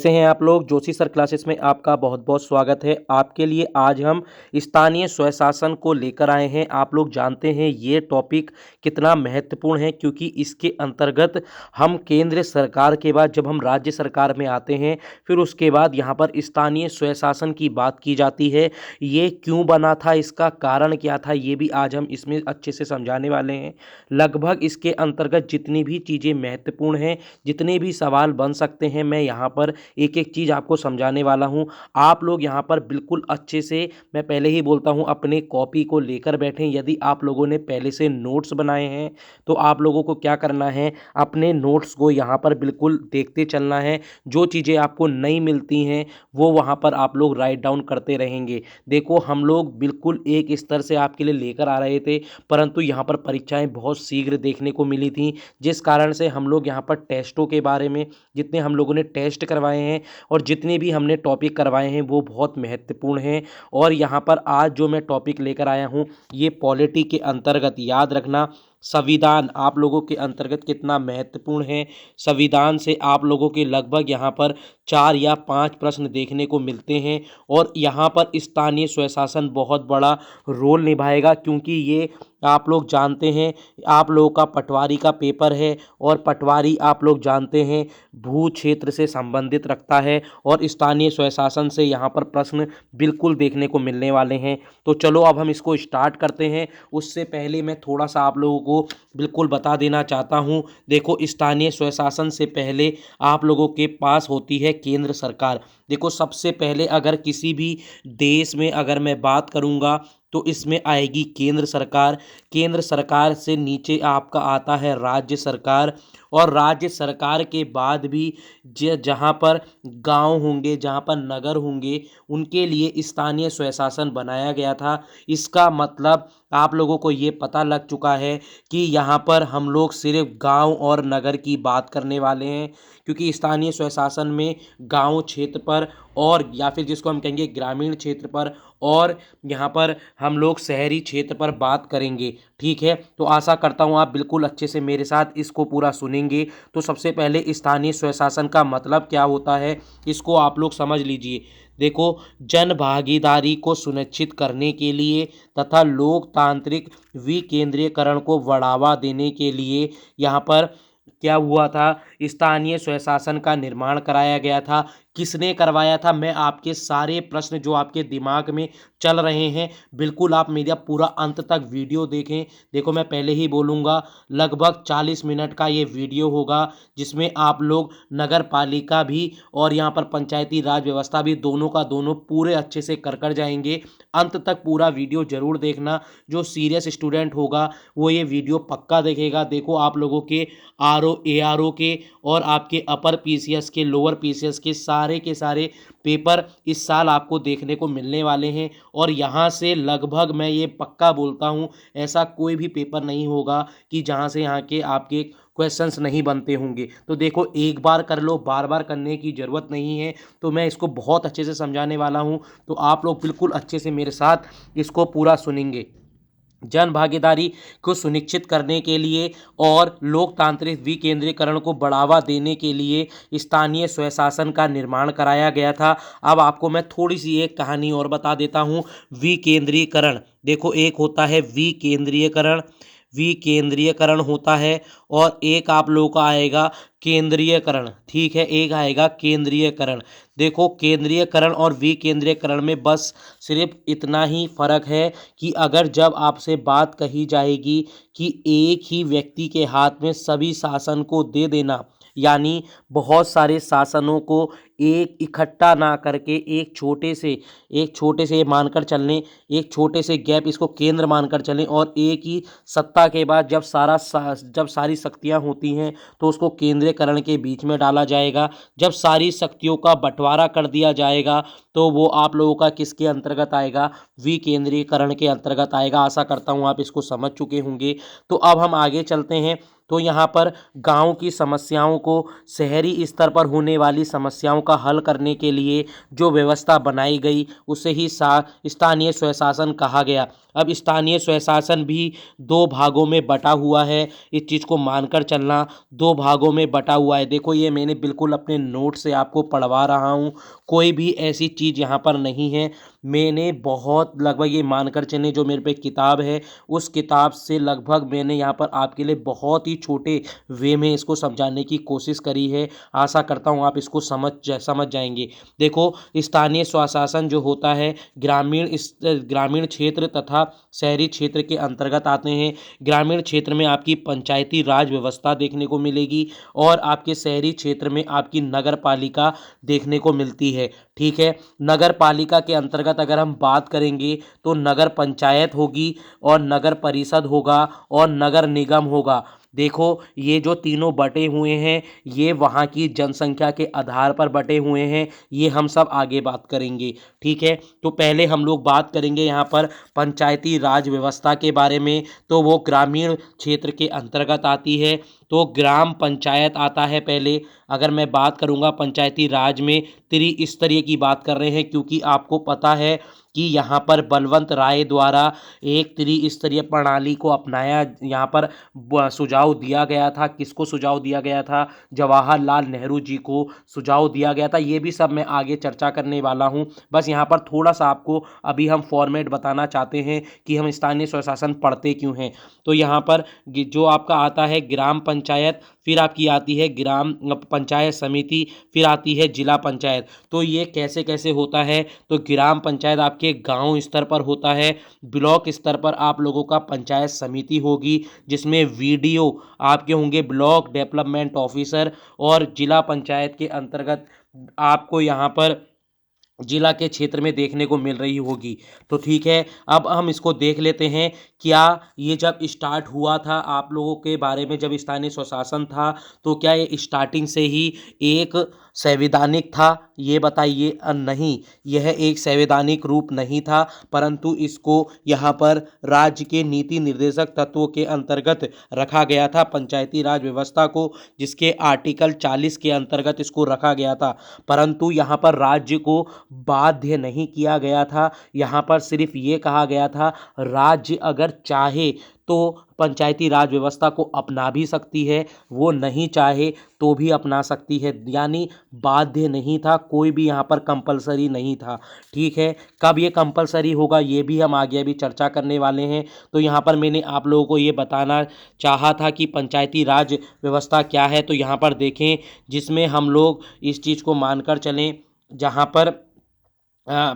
कैसे हैं आप लोग। जोशी सर क्लासेस में आपका बहुत बहुत स्वागत है। आपके लिए आज हम स्थानीय स्वशासन को लेकर आए हैं। आप लोग जानते हैं ये टॉपिक कितना महत्वपूर्ण है, क्योंकि इसके अंतर्गत हम केंद्र सरकार के बाद जब हम राज्य सरकार में आते हैं, फिर उसके बाद यहाँ पर स्थानीय स्वशासन की बात की जाती है। ये क्यों बना था, इसका कारण क्या था, ये भी आज हम इसमें अच्छे से समझाने वाले हैं। लगभग इसके अंतर्गत जितनी भी चीज़ें महत्वपूर्ण हैं, जितने भी सवाल बन सकते हैं, मैं यहाँ पर एक एक चीज़ आपको समझाने वाला हूँ। आप लोग यहाँ पर बिल्कुल अच्छे से, मैं पहले ही बोलता हूँ, अपने कॉपी को लेकर बैठें। यदि आप लोगों ने पहले से नोट्स बनाए हैं तो आप लोगों को क्या करना है, अपने नोट्स को यहाँ पर बिल्कुल देखते चलना है। जो चीज़ें आपको नहीं मिलती हैं वो वहाँ पर आप लोग राइट डाउन करते रहेंगे। देखो, हम लोग बिल्कुल एक स्तर से आपके लिए लेकर आ रहे थे, परंतु यहाँ पर परीक्षाएं बहुत शीघ्र देखने को मिली थी, जिस कारण से हम लोग यहाँ पर टेस्टों के बारे में, जितने हम लोगों ने टेस्ट करवाए हैं और जितने भी हमने टॉपिक करवाए हैं वो बहुत महत्वपूर्ण हैं। और यहाँ पर आज जो मैं टॉपिक लेकर आया हूँ ये पॉलिटी के अंतर्गत, याद रखना, संविधान आप लोगों के अंतर्गत कितना महत्वपूर्ण है। संविधान से आप लोगों के लगभग यहाँ पर 4 या 5 प्रश्न देखने को मिलते हैं और यहाँ पर स्थानीय स्वशासन बहुत बड़ा रोल निभाएगा, क्योंकि ये आप लोग जानते हैं, आप लोगों का पटवारी का पेपर है और पटवारी आप लोग जानते हैं भू क्षेत्र से संबंधित रखता है और स्थानीय स्वशासन से यहाँ पर प्रश्न बिल्कुल देखने को मिलने वाले हैं। तो चलो अब हम इसको स्टार्ट करते हैं। उससे पहले मैं थोड़ा सा आप लोगों को बिल्कुल बता देना चाहता हूँ। देखो, स्थानीय स्वशासन से पहले आप लोगों के पास होती है केंद्र सरकार। देखो, सबसे पहले अगर किसी भी देश में अगर मैं बात करूँगा तो इसमें आएगी केंद्र सरकार। केंद्र सरकार से नीचे आपका आता है राज्य सरकार, और राज्य सरकार के बाद भी जहाँ पर गांव होंगे, जहाँ पर नगर होंगे, उनके लिए स्थानीय स्वशासन बनाया गया था। इसका मतलब आप लोगों को ये पता लग चुका है कि यहाँ पर हम लोग सिर्फ गांव और नगर की बात करने वाले हैं, क्योंकि स्थानीय स्वशासन में गांव क्षेत्र पर और या फिर जिसको हम कहेंगे ग्रामीण क्षेत्र पर और यहाँ पर हम लोग शहरी क्षेत्र पर बात करेंगे। ठीक है, तो आशा करता हूँ आप बिल्कुल अच्छे से मेरे साथ इसको पूरा सुनेंगे। तो सबसे पहले स्थानीय स्वशासन का मतलब क्या होता है, इसको आप लोग समझ लीजिए। देखो, जन भागीदारी को सुनिश्चित करने के लिए तथा लोकतांत्रिक विकेंद्रीकरण को बढ़ावा देने के लिए यहाँ पर क्या हुआ था, स्थानीय स्वशासन का निर्माण कराया गया था। किसने करवाया था, मैं आपके सारे प्रश्न जो आपके दिमाग में चल रहे हैं, बिल्कुल आप मेरा पूरा अंत तक वीडियो देखें। देखो, मैं पहले ही बोलूँगा, लगभग 40 मिनट का ये वीडियो होगा, जिसमें आप लोग नगर पालिका भी और यहाँ पर पंचायती राज व्यवस्था भी दोनों का दोनों पूरे अच्छे से कर जाएंगे। अंत तक पूरा वीडियो जरूर देखना। जो सीरियस स्टूडेंट होगा वो ये वीडियो पक्का देखेगा। देखो, आप लोगों के आरओ एआरओ के और आपके अपर पीसीएस के, लोअर पीसीएस के सारे पेपर इस साल आपको देखने को मिलने वाले हैं, और यहाँ से लगभग मैं ये पक्का बोलता हूँ ऐसा कोई भी पेपर नहीं होगा कि जहाँ से यहाँ के आपके क्वेश्चंस नहीं बनते होंगे। तो देखो, एक बार कर लो, बार बार करने की ज़रूरत नहीं है। तो मैं इसको बहुत अच्छे से समझाने वाला हूँ, तो आप लोग बिल्कुल अच्छे से मेरे साथ इसको पूरा सुनेंगे। जन भागीदारी को सुनिश्चित करने के लिए और लोकतांत्रिक विकेंद्रीकरण को बढ़ावा देने के लिए स्थानीय स्वशासन का निर्माण कराया गया था। अब आपको मैं थोड़ी सी एक कहानी और बता देता हूँ। विकेंद्रीकरण, देखो, एक होता है विकेंद्रीयकरण, विकेंद्रीयकरण होता है, और एक आप लोगों का आएगा केंद्रीयकरण। ठीक है, एक आएगा केंद्रीयकरण। देखो, केंद्रीयकरण और विकेंद्रीयकरण में बस सिर्फ इतना ही फर्क है कि अगर जब आपसे बात कही जाएगी कि एक ही व्यक्ति के हाथ में सभी शासन को दे देना, यानी बहुत सारे शासनों को एक इकट्ठा ना करके एक छोटे से मानकर चलने, एक छोटे से गैप इसको केंद्र मानकर चलें, और एक ही सत्ता के बाद जब सारी शक्तियां होती हैं तो उसको केंद्रीयकरण के बीच में डाला जाएगा। जब सारी शक्तियों का बंटवारा कर दिया जाएगा तो वो आप लोगों का किसके अंतर्गत आएगा, विकेंद्रीकरण के अंतर्गत आएगा। आशा करता हूँ आप इसको समझ चुके होंगे। तो अब हम आगे चलते हैं। तो यहाँ पर गांव की समस्याओं को, शहरी स्तर पर होने वाली समस्याओं का हल करने के लिए जो व्यवस्था बनाई गई उसे ही स्थानीय स्वशासन कहा गया। अब स्थानीय स्वशासन भी दो भागों में बटा हुआ है, इस चीज़ को मानकर चलना, दो भागों में बटा हुआ है। देखो ये मैंने बिल्कुल अपने नोट से आपको पढ़वा रहा हूँ, कोई भी ऐसी चीज़ यहाँ पर नहीं है। मैंने बहुत लगभग ये मानकर चलें, जो मेरे पे किताब है उस किताब से लगभग मैंने यहाँ पर आपके लिए बहुत ही छोटे वे में इसको समझाने की कोशिश करी है। आशा करता हूँ आप इसको समझ जाएंगे। देखो, स्थानीय स्वशासन जो होता है ग्रामीण क्षेत्र तथा शहरी क्षेत्र के अंतर्गत आते हैं। ग्रामीण क्षेत्र में आपकी पंचायती राज व्यवस्था देखने को मिलेगी और आपके शहरी क्षेत्र में आपकी नगर पालिका देखने को मिलती है। ठीक है, नगर पालिका के अंतर्गत अगर हम बात करेंगे तो नगर पंचायत होगी और नगर परिषद होगा और नगर निगम होगा। देखो, ये जो तीनों बटे हुए हैं ये वहाँ की जनसंख्या के आधार पर बटे हुए हैं, ये हम सब आगे बात करेंगे। ठीक है, तो पहले हम लोग बात करेंगे यहाँ पर पंचायती राज व्यवस्था के बारे में, तो वो ग्रामीण क्षेत्र के अंतर्गत आती है। तो ग्राम पंचायत आता है पहले। अगर मैं बात करूँगा पंचायती राज में त्रिस्तरीय की बात कर रहे हैं, क्योंकि आपको पता है कि यहाँ पर बलवंत राय द्वारा एक त्रिस्तरीय प्रणाली को अपनाया, यहाँ पर सुझाव दिया गया था। किसको सुझाव दिया गया था? जवाहरलाल नेहरू जी को सुझाव दिया गया था। ये भी सब मैं आगे चर्चा करने वाला हूँ। बस यहाँ पर थोड़ा सा आपको अभी हम फॉर्मेट बताना चाहते हैं कि हम स्थानीय स्वशासन पढ़ते क्यों हैं। तो यहाँ पर जो आपका आता है ग्राम पंचायत, फिर आपकी आती है ग्राम पंचायत समिति, फिर आती है जिला पंचायत। तो ये कैसे कैसे होता है? तो ग्राम पंचायत आपके गांव स्तर पर होता है, ब्लॉक स्तर पर आप लोगों का पंचायत समिति होगी जिसमें वीडीओ आपके होंगे, ब्लॉक डेवलपमेंट ऑफिसर, और जिला पंचायत के अंतर्गत आपको यहाँ पर जिला के क्षेत्र में देखने को मिल रही होगी। तो ठीक है, अब हम इसको देख लेते हैं। क्या ये जब स्टार्ट हुआ था आप लोगों के बारे में, जब स्थानीय स्वशासन था, तो क्या ये स्टार्टिंग से ही एक संवैधानिक था? ये बताइए। नहीं, यह एक संवैधानिक रूप नहीं था, परंतु इसको यहाँ पर राज्य के नीति निर्देशक तत्वों के अंतर्गत रखा गया था, पंचायती राज व्यवस्था को, जिसके आर्टिकल 40 के अंतर्गत इसको रखा गया था। परंतु यहाँ पर राज्य को बाध्य नहीं किया गया था। यहाँ पर सिर्फ ये कहा गया था राज्य अगर चाहे तो पंचायती राज व्यवस्था को अपना भी सकती है, वो नहीं चाहे तो भी अपना सकती है। यानी बाध्य नहीं था, कोई भी यहाँ पर कंपलसरी नहीं था। ठीक है, कब ये कंपलसरी होगा ये भी हम आगे अभी चर्चा करने वाले हैं। तो यहाँ पर मैंने आप लोगों को ये बताना चाहा था कि पंचायती राज व्यवस्था क्या है। तो यहाँ पर देखें, जिसमें हम लोग इस चीज़ को मानकर चलें, जहाँ पर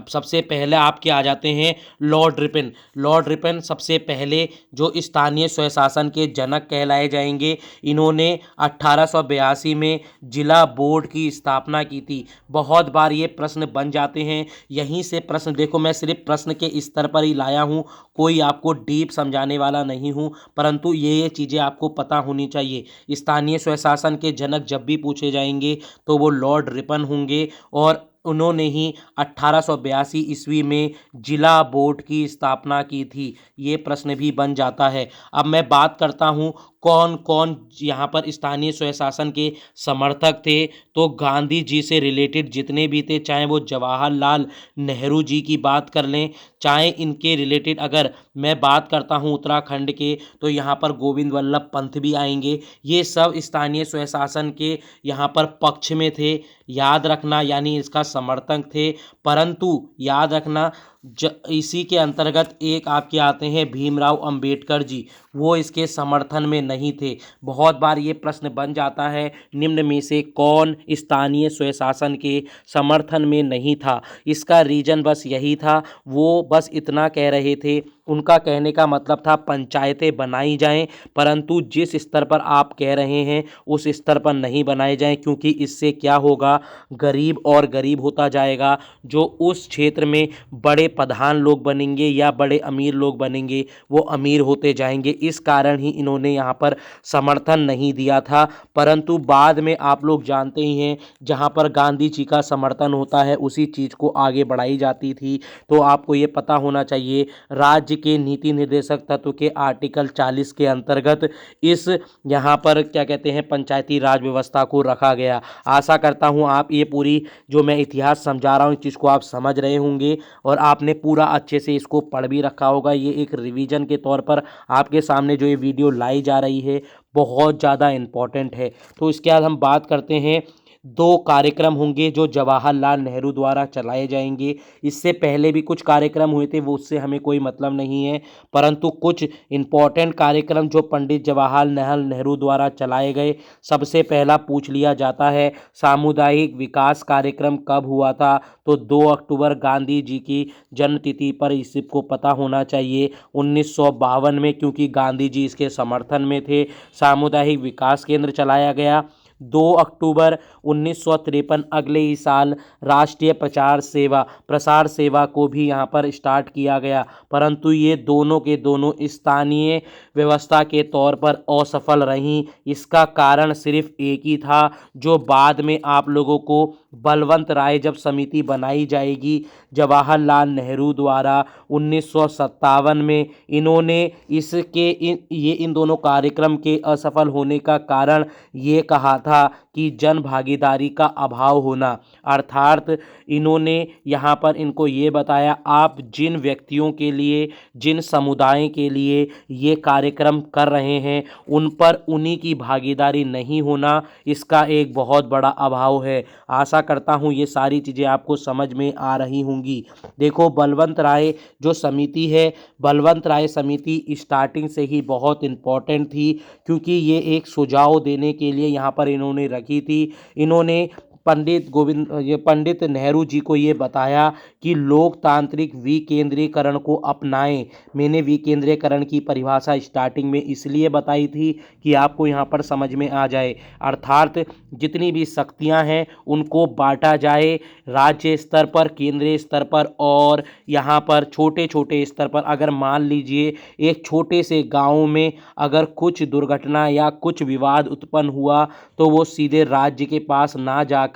सबसे पहले आपके आ जाते हैं लॉर्ड रिपन। लॉर्ड रिपन सबसे पहले जो स्थानीय स्वशासन के जनक कहलाए जाएंगे। इन्होंने 1882 में जिला बोर्ड की स्थापना की थी। बहुत बार ये प्रश्न बन जाते हैं, यहीं से प्रश्न देखो, मैं सिर्फ प्रश्न के स्तर पर ही लाया हूँ, कोई आपको डीप समझाने वाला नहीं हूँ, परंतु ये चीज़ें आपको पता होनी चाहिए। स्थानीय स्वशासन के जनक जब भी पूछे जाएंगे तो वो लॉर्ड रिपन होंगे, और उन्होंने ही 1882 ईस्वी में जिला बोर्ड की स्थापना की थी। ये प्रश्न भी बन जाता है। अब मैं बात करता हूँ कौन कौन यहाँ पर स्थानीय स्वशासन के समर्थक थे। तो गांधी जी से रिलेटेड जितने भी थे, चाहे वो जवाहरलाल नेहरू जी की बात कर लें, चाहे इनके रिलेटेड अगर मैं बात करता हूँ उत्तराखंड के, तो यहाँ पर गोविंद वल्लभ पंत भी आएंगे। ये सब स्थानीय स्वशासन के यहाँ पर पक्ष में थे, याद रखना, यानी इसका समर्थक थे। परंतु याद रखना, इसी के अंतर्गत एक आपके आते हैं भीमराव अंबेडकर जी, वो इसके समर्थन में नहीं थे। बहुत बार ये प्रश्न बन जाता है, निम्न में से कौन स्थानीय स्वशासन के समर्थन में नहीं था? इसका रीजन बस यही था, वो बस इतना कह रहे थे, उनका कहने का मतलब था पंचायतें बनाई जाएं, परंतु जिस स्तर पर आप कह रहे हैं उस स्तर पर नहीं बनाए जाएं, क्योंकि इससे क्या होगा, गरीब और गरीब होता जाएगा। जो उस क्षेत्र में बड़े प्रधान लोग बनेंगे या बड़े अमीर लोग बनेंगे, वो अमीर होते जाएंगे। इस कारण ही इन्होंने यहाँ पर समर्थन नहीं दिया था। परंतु बाद में आप लोग जानते ही हैं, जहाँ पर गांधी जी का समर्थन होता है उसी चीज़ को आगे बढ़ाई जाती थी। तो आपको ये पता होना चाहिए, राज्य के नीति निर्देशक तत्व के आर्टिकल 40 के अंतर्गत इस यहाँ पर क्या कहते हैं, पंचायती राज व्यवस्था को रखा गया। आशा करता हूँ आप ये पूरी जो मैं इतिहास समझा रहा हूँ इस चीज़ को आप समझ रहे होंगे और आपने पूरा अच्छे से इसको पढ़ भी रखा होगा। ये एक रिवीजन के तौर पर आपके सामने जो ये वीडियो लाई जा रही है बहुत ज़्यादा इम्पॉर्टेंट है। तो इसके बाद हम बात करते हैं, 2 कार्यक्रम होंगे जो जवाहरलाल नेहरू द्वारा चलाए जाएंगे। इससे पहले भी कुछ कार्यक्रम हुए थे, वो उससे हमें कोई मतलब नहीं है, परंतु कुछ इम्पॉर्टेंट कार्यक्रम जो पंडित जवाहरलाल नेहरू द्वारा चलाए गए। सबसे पहला पूछ लिया जाता है, सामुदायिक विकास कार्यक्रम कब हुआ था? तो 2 अक्टूबर गांधी जी की जन्मतिथि पर, इसको पता होना चाहिए, 1952 में, क्योंकि गांधी जी इसके समर्थन में थे। सामुदायिक विकास केंद्र चलाया गया। 2 अक्टूबर 1953 अगले ही साल राष्ट्रीय प्रसार सेवा को भी यहाँ पर स्टार्ट किया गया, परंतु ये दोनों के दोनों स्थानीय व्यवस्था के तौर पर असफल रहीं। इसका कारण सिर्फ एक ही था, जो बाद में आप लोगों को बलवंत राय जब समिति बनाई जाएगी जवाहरलाल नेहरू द्वारा 1957 में, इन्होंने इन दोनों कार्यक्रम के असफल होने का कारण ये कहा था कि जन भागीदारी का अभाव होना। अर्थात इन्होंने यहाँ पर इनको ये बताया, आप जिन व्यक्तियों के लिए, जिन समुदाय के लिए ये कार्यक्रम कर रहे हैं उन पर उन्हीं की भागीदारी नहीं होना, इसका एक बहुत बड़ा अभाव है। आशा करता हूँ ये सारी चीज़ें आपको समझ में आ रही होंगी। देखो, बलवंत राय जो समिति है, बलवंत राय समिति स्टार्टिंग से ही बहुत इम्पोर्टेंट थी, क्योंकि ये एक सुझाव देने के लिए यहाँ पर इन्होंने रखी थी। इन्होंने पंडित नेहरू जी को ये बताया कि लोकतांत्रिक विकेंद्रीकरण को अपनाएं। मैंने विकेंद्रीकरण की परिभाषा स्टार्टिंग में इसलिए बताई थी कि आपको यहाँ पर समझ में आ जाए। अर्थात जितनी भी शक्तियाँ हैं उनको बांटा जाए, राज्य स्तर पर, केंद्रीय स्तर पर और यहाँ पर छोटे छोटे स्तर पर। अगर मान लीजिए एक छोटे से गाँव में अगर कुछ दुर्घटना या कुछ विवाद उत्पन्न हुआ, तो वो सीधे राज्य के पास ना जाकर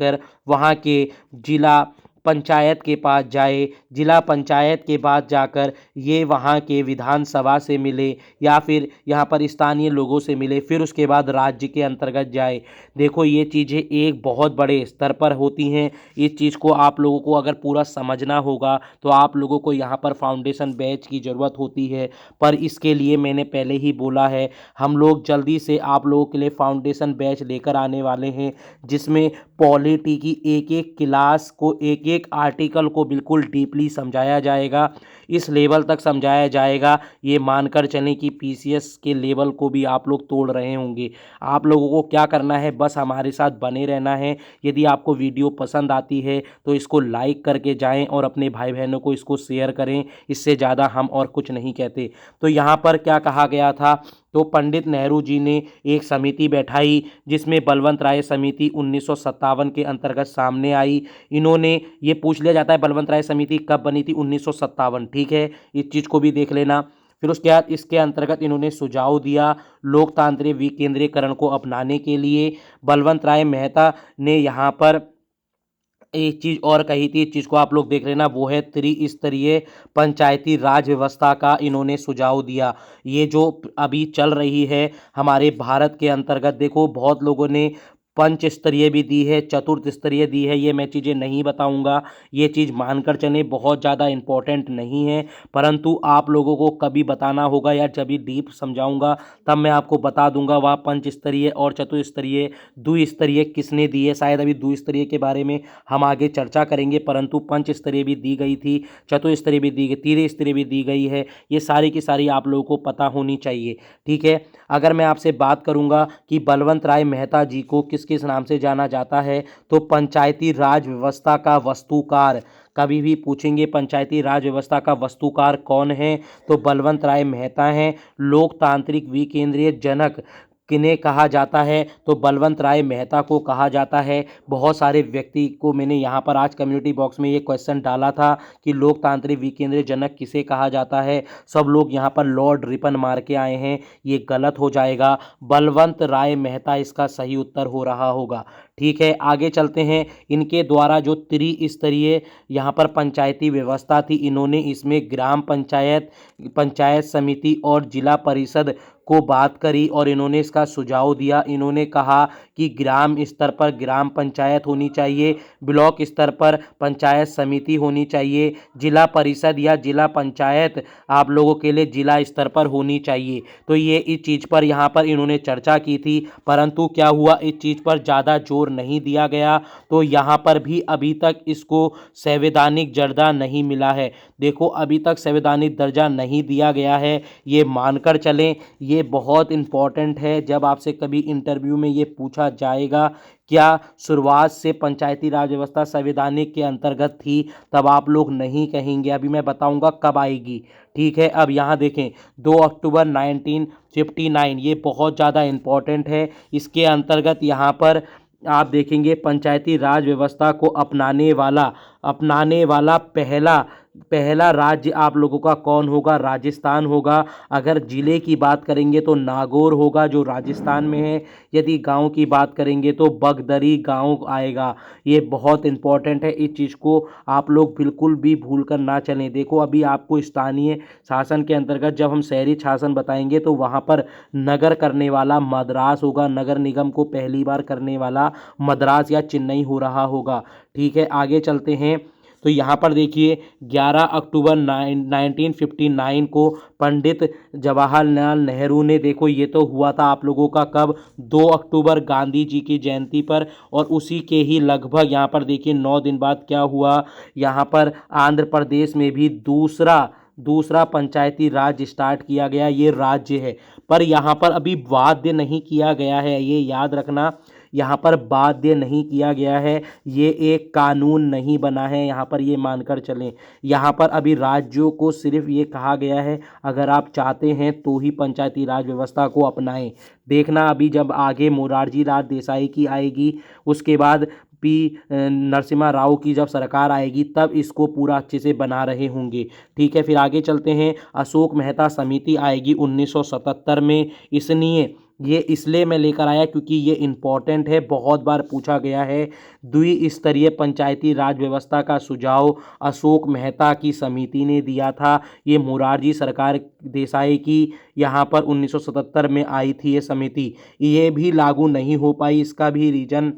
वहाँ के जिला पंचायत के पास जाए, जिला पंचायत के पास जाकर ये वहाँ के विधानसभा से मिले या फिर यहाँ पर स्थानीय लोगों से मिले, फिर उसके बाद राज्य के अंतर्गत जाए। देखो, ये चीज़ें एक बहुत बड़े स्तर पर होती हैं। इस चीज़ को आप लोगों को अगर पूरा समझना होगा तो आप लोगों को यहाँ पर फाउंडेशन बैच की ज़रूरत होती है, पर इसके लिए मैंने पहले ही बोला है, हम लोग जल्दी से आप लोगों के लिए फाउंडेशन बैच लेकर आने वाले हैं, जिसमें पॉलिटी की एक एक क्लास को, एक एक आर्टिकल को बिल्कुल डीपली समझाया जाएगा। इस लेवल तक समझाया जाएगा, ये मानकर चलें कि पीसीएस के लेवल को भी आप लोग तोड़ रहे होंगे। आप लोगों को क्या करना है, बस हमारे साथ बने रहना है। यदि आपको वीडियो पसंद आती है तो इसको लाइक करके जाएं और अपने भाई बहनों को इसको शेयर करें। इससे ज़्यादा हम और कुछ नहीं कहते। तो यहाँ पर क्या कहा गया था, तो पंडित नेहरू जी ने एक समिति बैठाई, जिसमें बलवंत राय समिति 1957 के अंतर्गत सामने आई। इन्होंने ये पूछ लिया जाता है बलवंत राय समिति कब बनी थी, 1957, ठीक है, इस चीज़ को भी देख लेना। फिर उसके बाद इसके अंतर्गत इन्होंने सुझाव दिया लोकतांत्रिक विकेंद्रीकरण को अपनाने के लिए। बलवंत राय मेहता ने यहाँ पर एक चीज़ और कही थी, इस चीज़ को आप लोग देख लेना, वो है त्रिस्तरीय पंचायती राज व्यवस्था का इन्होंने सुझाव दिया। ये जो अभी चल रही है हमारे भारत के अंतर्गत, देखो बहुत लोगों ने पंच स्तरीय भी दी है, चतुर्थ स्तरीय दी है, ये मैं चीज़ें नहीं बताऊंगा। ये चीज़ मानकर चलें बहुत ज़्यादा इम्पोर्टेंट नहीं है, परंतु आप लोगों को कभी बताना होगा या जब भी डीप समझाऊंगा तब मैं आपको बता दूंगा वह पंच स्तरीय और चतुस्तरीय द्विस्तरीय किसने दी है। शायद अभी द्विस्तरीय के बारे में हम आगे चर्चा करेंगे, परंतु पंच स्तरीय भी दी गई थी, चतुस्तरीय भी दी गई, त्रिस्तरीय भी दी गई है। ये सारी की सारी आप लोगों को पता होनी चाहिए, ठीक है। अगर मैं आपसे बात करूंगा कि बलवंत राय मेहता जी को किस किस नाम से जाना जाता है, तो पंचायती राज व्यवस्था का वस्तुकार, कभी भी पूछेंगे पंचायती राज व्यवस्था का वस्तुकार कौन है, तो बलवंत राय मेहता हैं। लोकतांत्रिक विकेंद्रीय जनक किन्हें कहा जाता है, तो बलवंत राय मेहता को कहा जाता है। बहुत सारे व्यक्ति को मैंने यहाँ पर आज कम्युनिटी बॉक्स में ये क्वेश्चन डाला था कि लोकतांत्रिक विकेंद्रीय जनक किसे कहा जाता है। सब लोग यहाँ पर लॉर्ड रिपन मार के आए हैं, ये गलत हो जाएगा। बलवंत राय मेहता इसका सही उत्तर हो रहा होगा। ठीक है, आगे चलते हैं। इनके द्वारा जो त्रिस्तरीय यहाँ पर पंचायती व्यवस्था थी, इन्होंने इसमें ग्राम पंचायत, पंचायत समिति और जिला परिषद को बात करी और इन्होंने इसका सुझाव दिया। इन्होंने कहा कि ग्राम स्तर पर ग्राम पंचायत होनी चाहिए, ब्लॉक स्तर पर पंचायत समिति होनी चाहिए, जिला परिषद या जिला पंचायत आप लोगों के लिए जिला स्तर पर होनी चाहिए। तो ये इस चीज़ पर यहाँ पर इन्होंने चर्चा की थी, परंतु क्या हुआ, इस चीज़ पर ज़्यादा जोर नहीं दिया गया। तो यहाँ पर भी अभी तक इसको संवैधानिक दर्जा नहीं मिला है। देखो, अभी तक संवैधानिक दर्जा नहीं दिया गया है, ये मानकर चलें। ये बहुत इम्पॉर्टेंट है, जब आपसे कभी इंटरव्यू में ये पूछा जाएगा क्या शुरुआत से पंचायती राज व्यवस्था संवैधानिक के अंतर्गत थी, तब आप लोग नहीं कहेंगे। अभी मैं बताऊंगा कब आएगी। ठीक है, अब यहाँ देखें 2 अक्टूबर 1959, ये बहुत ज़्यादा इम्पॉर्टेंट है। इसके अंतर्गत यहाँ पर आप देखेंगे पंचायती राज व्यवस्था को अपनाने वाला पहला राज्य आप लोगों का कौन होगा, राजस्थान होगा। अगर ज़िले की बात करेंगे तो नागौर होगा जो राजस्थान में है। यदि गांव की बात करेंगे तो बगदरी गांव आएगा। ये बहुत इंपॉर्टेंट है, इस चीज़ को आप लोग बिल्कुल भी भूल कर ना चलें। देखो, अभी आपको स्थानीय शासन के अंतर्गत जब हम शहरी शासन बताएंगे तो वहाँ पर नगर करने वाला मद्रास होगा, नगर निगम को पहली बार करने वाला मद्रास या चेन्नई हो रहा होगा। ठीक है, आगे चलते हैं। तो यहाँ पर देखिए 11 अक्टूबर 1959 को पंडित जवाहरलाल नेहरू ने, देखो ये तो हुआ था आप लोगों का कब, 2 अक्टूबर गांधी जी की जयंती पर। और उसी के ही लगभग यहाँ पर देखिए 9 दिन बाद क्या हुआ, यहाँ पर आंध्र प्रदेश में भी दूसरा पंचायती राज स्टार्ट किया गया। ये राज्य है, पर यहाँ पर अभी बाध्य नहीं किया गया है, ये याद रखना। यहाँ पर बाध्य नहीं किया गया है, ये एक कानून नहीं बना है, यहाँ पर ये मानकर चलें। यहाँ पर अभी राज्यों को सिर्फ ये कहा गया है अगर आप चाहते हैं तो ही पंचायती राज व्यवस्था को अपनाएं। देखना अभी जब आगे मोरारजी लाल देसाई की आएगी, उसके बाद नरसिम्हा राव की जब सरकार आएगी, तब इसको पूरा अच्छे से बना रहे होंगे। ठीक है, फिर आगे चलते हैं। अशोक मेहता समिति आएगी 1977 में। इसलिए मैं लेकर आया क्योंकि ये इम्पॉर्टेंट है, बहुत बार पूछा गया है। द्विस्तरीय पंचायती राज व्यवस्था का सुझाव अशोक मेहता की समिति ने दिया था। ये मोरारजी सरकार देसाई की यहाँ पर 1977 में आई थी ये समिति। ये भी लागू नहीं हो पाई, इसका भी रीज़न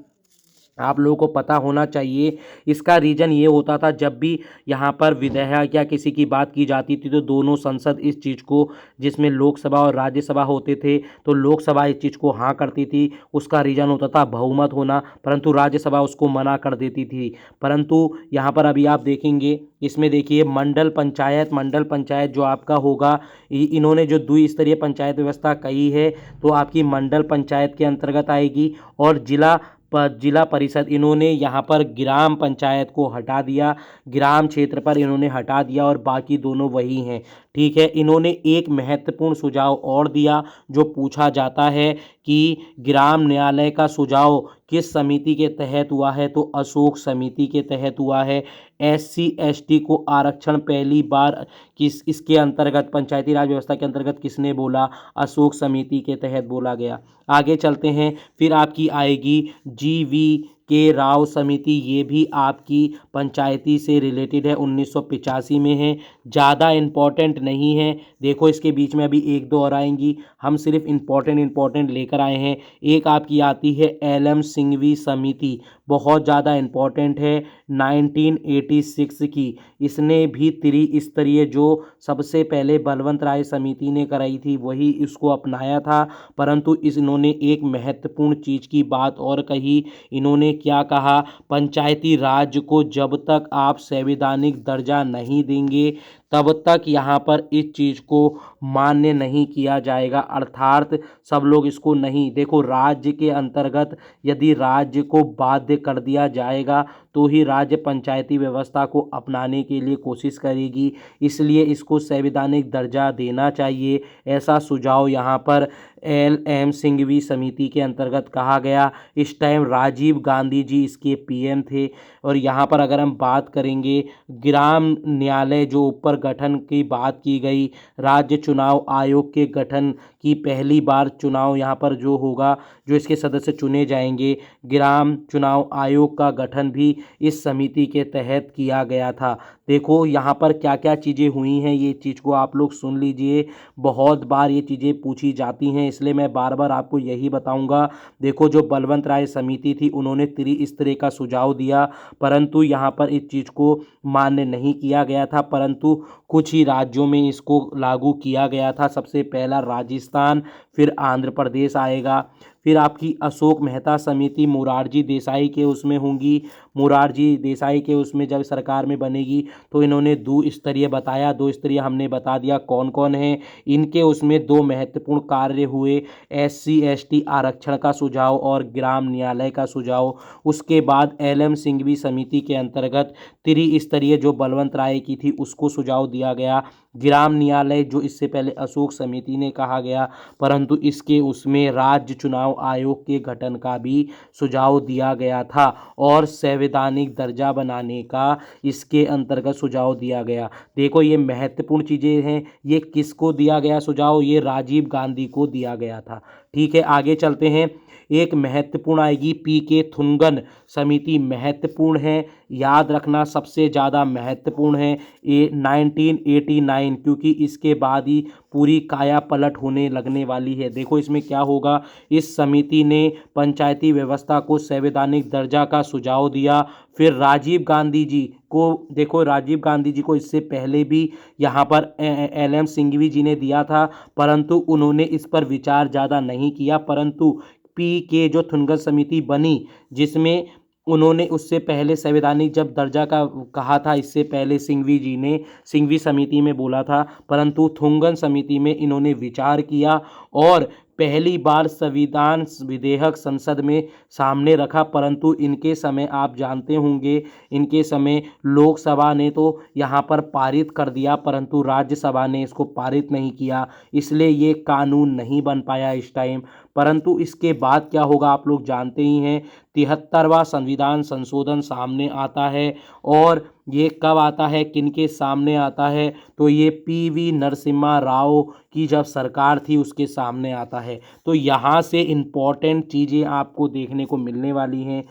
आप लोगों को पता होना चाहिए। इसका रीज़न ये होता था, जब भी यहाँ पर विधेयक या किसी की बात की जाती थी तो दोनों संसद इस चीज़ को, जिसमें लोकसभा और राज्यसभा होते थे, तो लोकसभा इस चीज़ को हाँ करती थी, उसका रीज़न होता था बहुमत होना, परंतु राज्यसभा उसको मना कर देती थी। परंतु यहाँ पर अभी आप देखेंगे, इसमें देखिए मंडल पंचायत जो आपका होगा, इन्होंने जो द्विस्तरीय पंचायत व्यवस्था कही है तो आपकी मंडल पंचायत के अंतर्गत आएगी। और जिला परिषद, इन्होंने यहाँ पर ग्राम पंचायत को हटा दिया, ग्राम क्षेत्र पर इन्होंने हटा दिया और बाकी दोनों वही हैं। ठीक है, इन्होंने एक महत्वपूर्ण सुझाव और दिया जो पूछा जाता है कि ग्राम न्यायालय का सुझाव किस समिति के तहत हुआ है, तो अशोक समिति के तहत हुआ है। SC ST को आरक्षण पहली बार इसके अंतर्गत, पंचायती राज व्यवस्था के अंतर्गत किसने बोला, अशोक समिति के तहत बोला गया। आगे चलते हैं, फिर आपकी आएगी GV राव समिति, ये भी आपकी पंचायती से रिलेटेड है, 1985 में है, ज़्यादा इम्पॉर्टेंट नहीं है। देखो, इसके बीच में अभी 1-2 और आएंगी, हम सिर्फ इम्पॉर्टेंट लेकर आए हैं। एक आपकी आती है LM सिंघवी समिति, बहुत ज़्यादा इम्पॉर्टेंट है, 1986 की। इसने भी त्रिस्तरीय, जो सबसे पहले बलवंत राय समिति ने कराई थी, वही इसको अपनाया था। परंतु इन्होंने एक महत्वपूर्ण चीज़ की बात और कही। इन्होंने क्या कहा, पंचायती राज को जब तक आप संवैधानिक दर्जा नहीं देंगे तब तक यहाँ पर इस चीज़ को मान्य नहीं किया जाएगा। अर्थात सब लोग इसको नहीं, देखो राज्य के अंतर्गत यदि राज्य को बाध्य कर दिया जाएगा तो ही राज्य पंचायती व्यवस्था को अपनाने के लिए कोशिश करेगी, इसलिए इसको संवैधानिक दर्जा देना चाहिए। ऐसा सुझाव यहाँ पर एल.एम. सिंघवी समिति के अंतर्गत कहा गया। इस टाइम राजीव गांधी जी इसके पीएम थे। और यहाँ पर अगर हम बात करेंगे ग्राम न्यायालय जो ऊपर गठन की बात की गई, राज्य चुनाव आयोग के गठन की पहली बार चुनाव यहाँ पर जो होगा, जो इसके सदस्य चुने जाएंगे, ग्राम चुनाव आयोग का गठन भी इस समिति के तहत किया गया था। देखो यहाँ पर क्या क्या चीज़ें हुई हैं, ये चीज़ को आप लोग सुन लीजिए। बहुत बार ये चीज़ें पूछी जाती हैं, इसलिए मैं बार बार आपको यही बताऊंगा। देखो जो बलवंत राय समिति थी उन्होंने इस तरह का सुझाव दिया, परंतु यहाँ पर इस चीज़ को मान्य नहीं किया गया था, परंतु कुछ ही राज्यों में इसको लागू किया गया था। सबसे पहला राजस्थान, फिर आंध्र प्रदेश आएगा। फिर आपकी अशोक मेहता समिति मोरारजी देसाई के उसमें होंगी। मोरारजी देसाई के उसमें जब सरकार में बनेगी तो इन्होंने 2 स्तरीय बताया। 2 स्तरीय हमने बता दिया कौन कौन है। इनके उसमें 2 महत्वपूर्ण कार्य हुए, SC/ST आरक्षण का सुझाव और ग्राम न्यायालय का सुझाव। उसके बाद एल.एम. सिंघवी समिति के अंतर्गत त्रिस्तरीय जो बलवंत राय की थी उसको सुझाव दिया गया। ग्राम न्यायालय जो इससे पहले अशोक समिति ने कहा गया, परंतु इसके उसमें राज्य चुनाव आयोग के गठन का भी सुझाव दिया गया था और संवैधानिक दर्जा बनाने का इसके अंतर्गत सुझाव दिया गया। देखो ये महत्वपूर्ण चीज़ें हैं। ये किसको दिया गया सुझाव? ये राजीव गांधी को दिया गया था। ठीक है, आगे चलते हैं। एक महत्वपूर्ण आएगी पी.के. थुनगन समिति, महत्वपूर्ण है, याद रखना सबसे ज़्यादा महत्वपूर्ण है 1989, क्योंकि इसके बाद ही पूरी काया पलट होने लगने वाली है। देखो इसमें क्या होगा, इस समिति ने पंचायती व्यवस्था को संवैधानिक दर्जा का सुझाव दिया। फिर राजीव गांधी जी को, देखो राजीव गांधी जी को इससे पहले भी यहाँ पर एल.एम. सिंघवी जी ने दिया था, परंतु उन्होंने इस पर विचार ज़्यादा नहीं किया। परंतु पी.के. जो थुनगन समिति बनी, जिसमें उन्होंने उससे पहले संवैधानिक जब दर्जा का कहा था, इससे पहले सिंघवी जी ने सिंघवी समिति में बोला था, परंतु थुनगन समिति में इन्होंने विचार किया और पहली बार संविधान विधेयक संसद में सामने रखा। परंतु इनके समय आप जानते होंगे, इनके समय लोकसभा ने तो यहाँ पर पारित कर दिया, परंतु राज्यसभा ने इसको पारित नहीं किया, इसलिए ये कानून नहीं बन पाया इस टाइम। परंतु इसके बाद क्या होगा आप लोग जानते ही हैं, 73वां संविधान संशोधन सामने आता है। और ये कब आता है, किनके सामने आता है? तो ये पी.वी. नरसिम्हा राव की जब सरकार थी उसके सामने आता है। तो यहाँ से इम्पोर्टेंट चीज़ें आपको देखने को मिलने वाली हैं।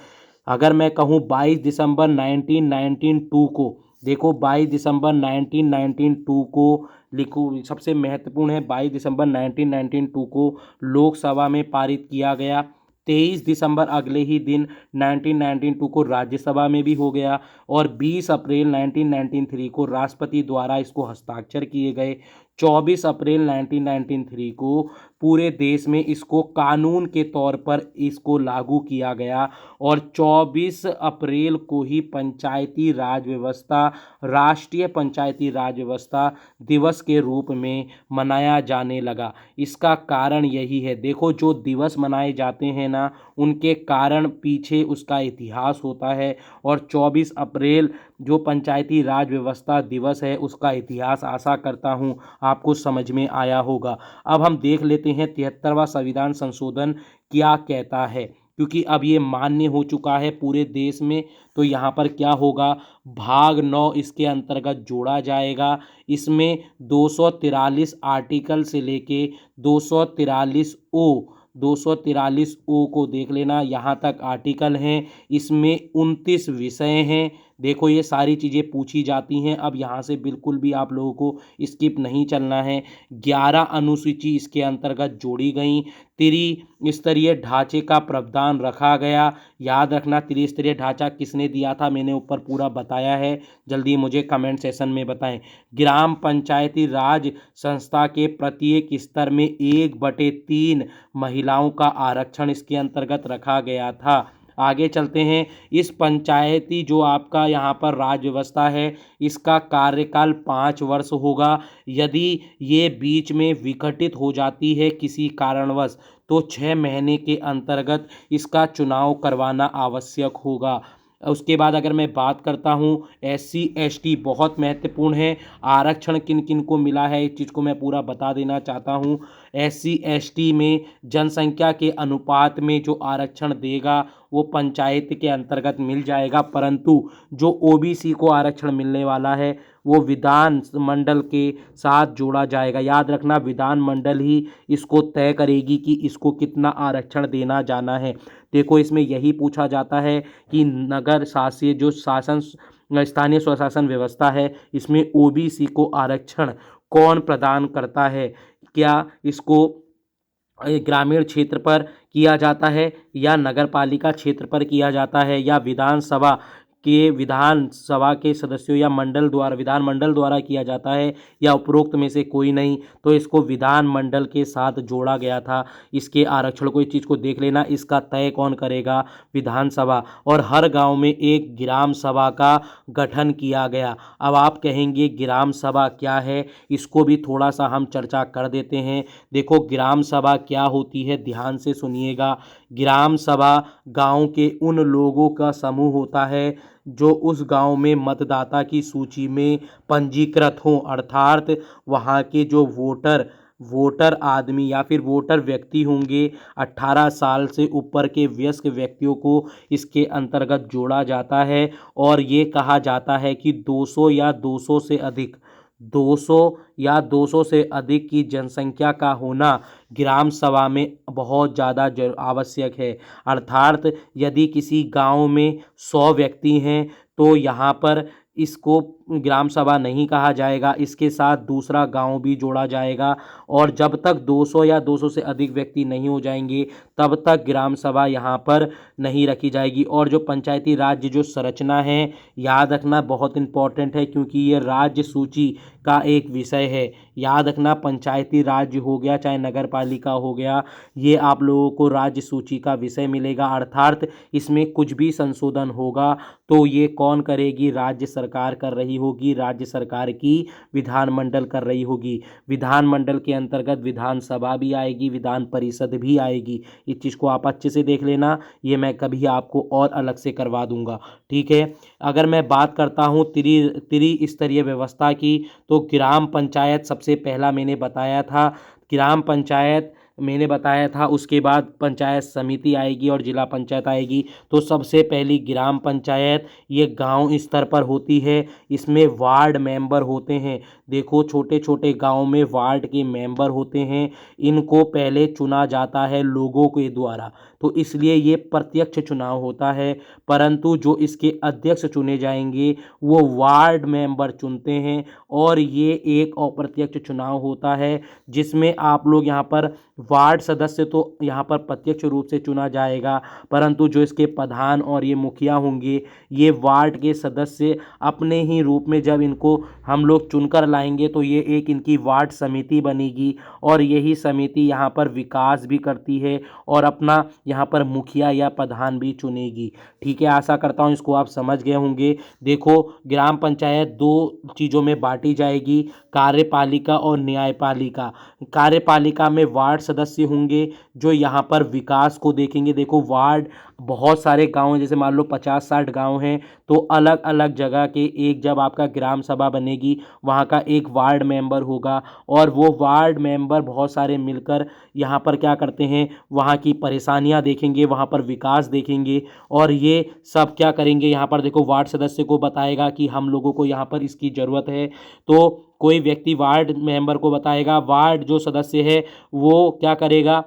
अगर मैं कहूँ 22 दिसंबर 1992 को, देखो 22 दिसंबर 1992 को लिखो, सबसे महत्वपूर्ण है। 22 दिसंबर 1992 को लोकसभा में पारित किया गया। 23 दिसंबर अगले ही दिन 1992 को राज्यसभा में भी हो गया और 20 अप्रैल 1993 को राष्ट्रपति द्वारा इसको हस्ताक्षर किए गए। 24 अप्रैल 1993 को पूरे देश में इसको कानून के तौर पर इसको लागू किया गया और 24 अप्रैल को ही पंचायती राज व्यवस्था, राष्ट्रीय पंचायती राज व्यवस्था दिवस के रूप में मनाया जाने लगा। इसका कारण यही है, देखो जो दिवस मनाए जाते हैं ना, उनके कारण पीछे उसका इतिहास होता है और 24 अप्रैल जो पंचायती राज व्यवस्था दिवस है उसका इतिहास आशा करता हूँ आपको समझ में आया होगा। अब हम देख लेते हैं 73वां संविधान संशोधन क्या कहता है, क्योंकि अब ये मान्य हो चुका है पूरे देश में। तो यहाँ पर क्या होगा, भाग 9 इसके अंतर्गत जोड़ा जाएगा। इसमें 243 आर्टिकल से लेके 243 ओ को देख लेना, यहाँ तक आर्टिकल हैं। इसमें 29 विषय हैं। देखो ये सारी चीज़ें पूछी जाती हैं। अब यहाँ से बिल्कुल भी आप लोगों को स्किप नहीं चलना है। 11 अनुसूची इसके अंतर्गत जोड़ी गई। त्रिस्तरीय ढांचे का प्रावधान रखा गया। याद रखना त्रिस्तरीय ढांचा किसने दिया था, मैंने ऊपर पूरा बताया है, जल्दी मुझे कमेंट सेशन में बताएं। ग्राम पंचायती राज संस्था के प्रत्येक स्तर में 1/3 महिलाओं का आरक्षण इसके अंतर्गत रखा गया था। आगे चलते हैं। इस पंचायती जो आपका यहाँ पर राज व्यवस्था है, इसका कार्यकाल 5 वर्ष होगा। यदि ये बीच में विघटित हो जाती है किसी कारणवश, तो 6 महीने के अंतर्गत इसका चुनाव करवाना आवश्यक होगा। उसके बाद अगर मैं बात करता हूँ SC ST बहुत महत्वपूर्ण है। आरक्षण किन किन को मिला है इस चीज़ को मैं पूरा बता देना चाहता हूँ। SC ST में जनसंख्या के अनुपात में जो आरक्षण देगा वो पंचायत के अंतर्गत मिल जाएगा, परंतु जो OBC को आरक्षण मिलने वाला है वो विधान मंडल के साथ जोड़ा जाएगा। याद रखना, विधान मंडल ही इसको तय करेगी कि इसको कितना आरक्षण देना जाना है। देखो, इसमें यही पूछा जाता है कि नगर शासीय जो शासन स्थानीय स्वशासन व्यवस्था है, इसमें OBC को आरक्षण कौन प्रदान करता है। क्या इसको ग्रामीण क्षेत्र पर किया जाता है या नगर पालिका क्षेत्र पर किया जाता है या विधानसभा के सदस्यों या विधान मंडल द्वारा किया जाता है या उपरोक्त में से कोई नहीं, तो इसको विधान मंडल के साथ जोड़ा गया था। इसके आरक्षण को, इस चीज़ को देख लेना, इसका तय कौन करेगा, विधानसभा। और हर गांव में एक ग्राम सभा का गठन किया गया। अब आप कहेंगे ग्राम सभा क्या है, इसको भी थोड़ा सा हम चर्चा कर देते हैं। देखो, ग्राम सभा क्या होती है, ध्यान से सुनिएगा। ग्राम सभा गांव के उन लोगों का समूह होता है जो उस गांव में मतदाता की सूची में पंजीकृत हों, अर्थात वहां के जो वोटर आदमी या फिर वोटर व्यक्ति होंगे, 18 साल से ऊपर के वयस्क व्यक्तियों को इसके अंतर्गत जोड़ा जाता है। और ये कहा जाता है कि 200 या 200 से अधिक 200 या 200 से अधिक की जनसंख्या का होना ग्राम सभा में बहुत ज़्यादा आवश्यक है। अर्थात यदि किसी गांव में 100 व्यक्ति हैं तो यहाँ पर इसको ग्राम सभा नहीं कहा जाएगा, इसके साथ दूसरा गांव भी जोड़ा जाएगा। और जब तक 200 या 200 से अधिक व्यक्ति नहीं हो जाएंगे तब तक ग्राम सभा यहाँ पर नहीं रखी जाएगी। और जो पंचायती राज जो संरचना है, याद रखना, बहुत इंपॉर्टेंट है क्योंकि ये राज्य सूची का एक विषय है। याद रखना, पंचायती राज हो गया चाहे नगर पालिका हो गया, ये आप लोगों को राज्य सूची का विषय मिलेगा। अर्थात इसमें कुछ भी संशोधन होगा तो ये कौन करेगी, राज्य सरकार कर रही होगी, राज्य सरकार की विधानमंडल कर रही होगी। विधानमंडल के अंतर्गत विधानसभा भी आएगी, विधान परिषद भी आएगी। इस चीज़ को आप अच्छे से देख लेना, ये मैं कभी आपको और अलग से करवा दूंगा, ठीक है। अगर मैं बात करता हूँ त्रिस्तरीय व्यवस्था की, तो ग्राम पंचायत सबसे पहला मैंने बताया था। ग्राम पंचायत मैंने बताया था, उसके बाद पंचायत समिति आएगी और जिला पंचायत आएगी। तो सबसे पहली ग्राम पंचायत ये गांव स्तर पर होती है। इसमें वार्ड मेंबर होते हैं। देखो, छोटे छोटे गांव में वार्ड के मेंबर होते हैं, इनको पहले चुना जाता है लोगों के द्वारा, तो इसलिए ये प्रत्यक्ष चुनाव होता है। परंतु जो इसके अध्यक्ष चुने जाएंगे वो वार्ड मेंबर चुनते हैं और ये एक अप्रत्यक्ष चुनाव होता है जिसमें आप लोग यहाँ पर वार्ड सदस्य तो यहाँ पर प्रत्यक्ष रूप से चुना जाएगा, परंतु जो इसके प्रधान और ये मुखिया होंगे, ये वार्ड के सदस्य अपने ही रूप में जब इनको हम लोग चुनकर लाएंगे तो ये एक इनकी वार्ड समिति बनेगी और यही समिति यहाँ पर विकास भी करती है और अपना यहाँ पर मुखिया या प्रधान भी चुनेगी, ठीक है। आशा करता हूँ इसको आप समझ गए होंगे। देखो, ग्राम पंचायत दो चीज़ों में बांटी जाएगी, कार्यपालिका और न्यायपालिका। कार्यपालिका में वार्ड सदस्य होंगे जो यहाँ पर विकास को देखेंगे। देखो, वार्ड बहुत सारे गांव हैं, जैसे मान लो 50-60 गांव हैं, तो अलग अलग जगह के एक, जब आपका ग्राम सभा बनेगी वहाँ का एक वार्ड मेंबर होगा और वो वार्ड मेंबर बहुत सारे मिलकर यहाँ पर क्या करते हैं, वहाँ की परेशानियाँ देखेंगे, वहाँ पर विकास देखेंगे और ये सब क्या करेंगे, यहाँ पर देखो वार्ड सदस्य को बताएगा कि हम लोगों को यहाँ पर इसकी ज़रूरत है। तो कोई व्यक्ति वार्ड मेंबर को बताएगा, वार्ड जो सदस्य है वो क्या करेगा,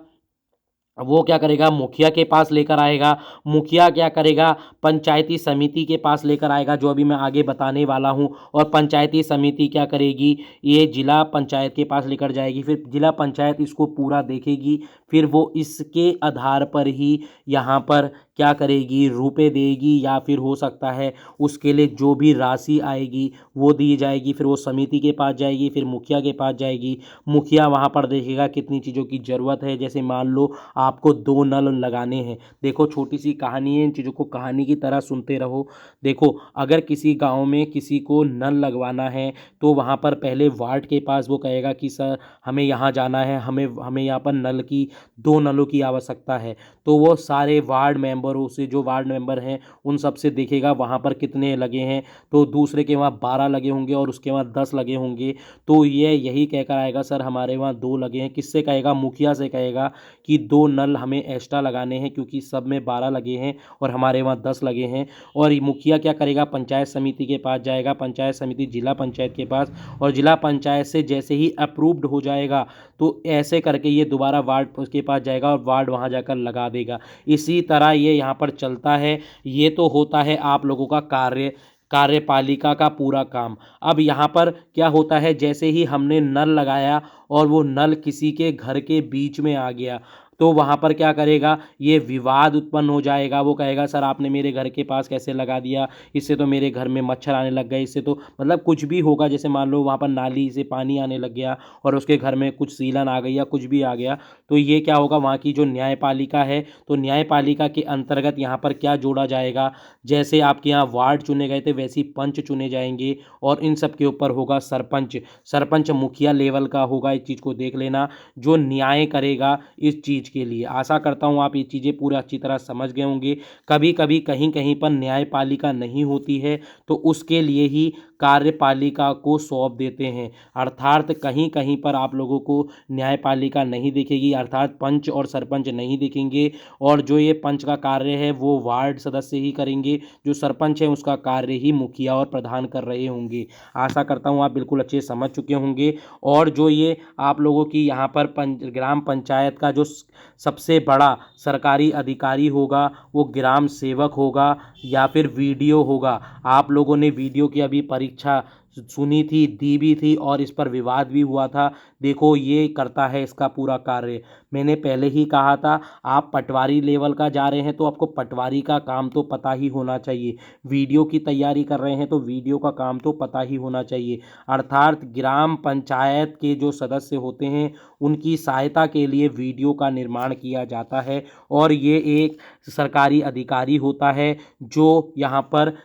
मुखिया के पास लेकर आएगा, मुखिया क्या करेगा, पंचायती समिति के पास लेकर आएगा, जो अभी मैं आगे बताने वाला हूं, और पंचायती समिति क्या करेगी, ये जिला पंचायत के पास लेकर जाएगी। फिर जिला पंचायत इसको पूरा देखेगी, फिर वो इसके आधार पर ही यहाँ पर क्या करेगी, रुपए देगी या फिर हो सकता है उसके लिए जो भी राशि आएगी वो दी जाएगी। फिर वो समिति के पास जाएगी, फिर मुखिया के पास जाएगी, मुखिया वहाँ पर देखेगा कितनी चीज़ों की ज़रूरत है। जैसे मान लो आपको 2 नल लगाने हैं। देखो छोटी सी कहानी है, इन चीज़ों को कहानी की तरह सुनते रहो। देखो अगर किसी गाँव में किसी को नल लगवाना है तो वहाँ पर पहले वार्ड के पास वो कहेगा कि सर हमें यहाँ जाना है, हमें हमें यहाँ पर नल की 2 नलों की आवश्यकता है। तो वो सारे वार्ड मेंबरों से, जो वार्ड मेंबर हैं उन सब से देखेगा वहाँ पर कितने लगे हैं, तो दूसरे के वहाँ 12 लगे होंगे और उसके वहाँ 10 लगे होंगे। तो ये यही कहकर आएगा सर हमारे वहाँ 2 लगे हैं। किससे कहेगा? मुखिया से कहेगा कि 2 नल हमें एक्स्ट्रा लगाने हैं क्योंकि सब में 12 लगे हैं और हमारे वहाँ 10 लगे हैं। और ये मुखिया क्या करेगा? पंचायत समिति के पास जाएगा, पंचायत समिति जिला पंचायत के पास, और जिला पंचायत से जैसे ही अप्रूव्ड हो जाएगा तो ऐसे करके ये दोबारा वार्ड के पास जाएगा और वार्ड वहाँ जाकर लगा देगा। इसी तरह ये यहाँ पर चलता है। ये तो होता है आप लोगों का कार्यपालिका का पूरा काम। अब यहाँ पर क्या होता है, जैसे ही हमने नल लगाया और वो नल किसी के घर के बीच में आ गया तो वहाँ पर क्या करेगा? ये विवाद उत्पन्न हो जाएगा। वो कहेगा सर आपने मेरे घर के पास कैसे लगा दिया, इससे तो मेरे घर में मच्छर आने लग गए, इससे तो मतलब कुछ भी होगा। जैसे मान लो वहाँ पर नाली से पानी आने लग गया और उसके घर में कुछ सीलन आ गई या कुछ भी आ गया, तो ये क्या होगा? वहाँ की जो न्यायपालिका है, तो न्यायपालिका के अंतर्गत यहाँ पर क्या जोड़ा जाएगा? जैसे आपके यहाँ वार्ड चुने गए थे वैसे ही पंच चुने जाएंगे और इन सब के ऊपर होगा सरपंच। सरपंच मुखिया लेवल का होगा, इस चीज़ को देख लेना, जो न्याय करेगा इस चीज़ के लिए। आशा करता हूँ आप ये चीज़ें पूरा अच्छी तरह समझ गए होंगे। कभी कभी कहीं कहीं पर न्यायपालिका नहीं होती है तो उसके लिए ही कार्यपालिका को सौंप देते हैं, अर्थात कहीं कहीं पर आप लोगों को न्यायपालिका नहीं दिखेगी, अर्थात पंच और सरपंच नहीं दिखेंगे। और जो ये पंच का कार्य है वो वार्ड सदस्य ही करेंगे, जो सरपंच है उसका कार्य ही मुखिया और प्रधान कर रहे होंगे। आशा करता हूँ आप बिल्कुल अच्छे से समझ चुके होंगे। और जो ये आप लोगों की यहाँ पर ग्राम पंचायत का जो सबसे बड़ा सरकारी अधिकारी होगा वो ग्राम सेवक होगा या फिर वीडियो होगा। आप लोगों ने वीडियो की अभी परीक्षा सुनी थी, दी भी थी और इस पर विवाद भी हुआ था। देखो ये करता है इसका पूरा कार्य। मैंने पहले ही कहा था आप पटवारी लेवल का जा रहे हैं तो आपको पटवारी का काम तो पता ही होना चाहिए। वीडियो की तैयारी कर रहे हैं तो वीडियो का काम तो पता ही होना चाहिए। अर्थात ग्राम पंचायत के जो सदस्य होते हैं उनकी सहायता के लिए वीडियो का निर्माण किया जाता है और ये एक सरकारी अधिकारी होता है जो यहाँ पर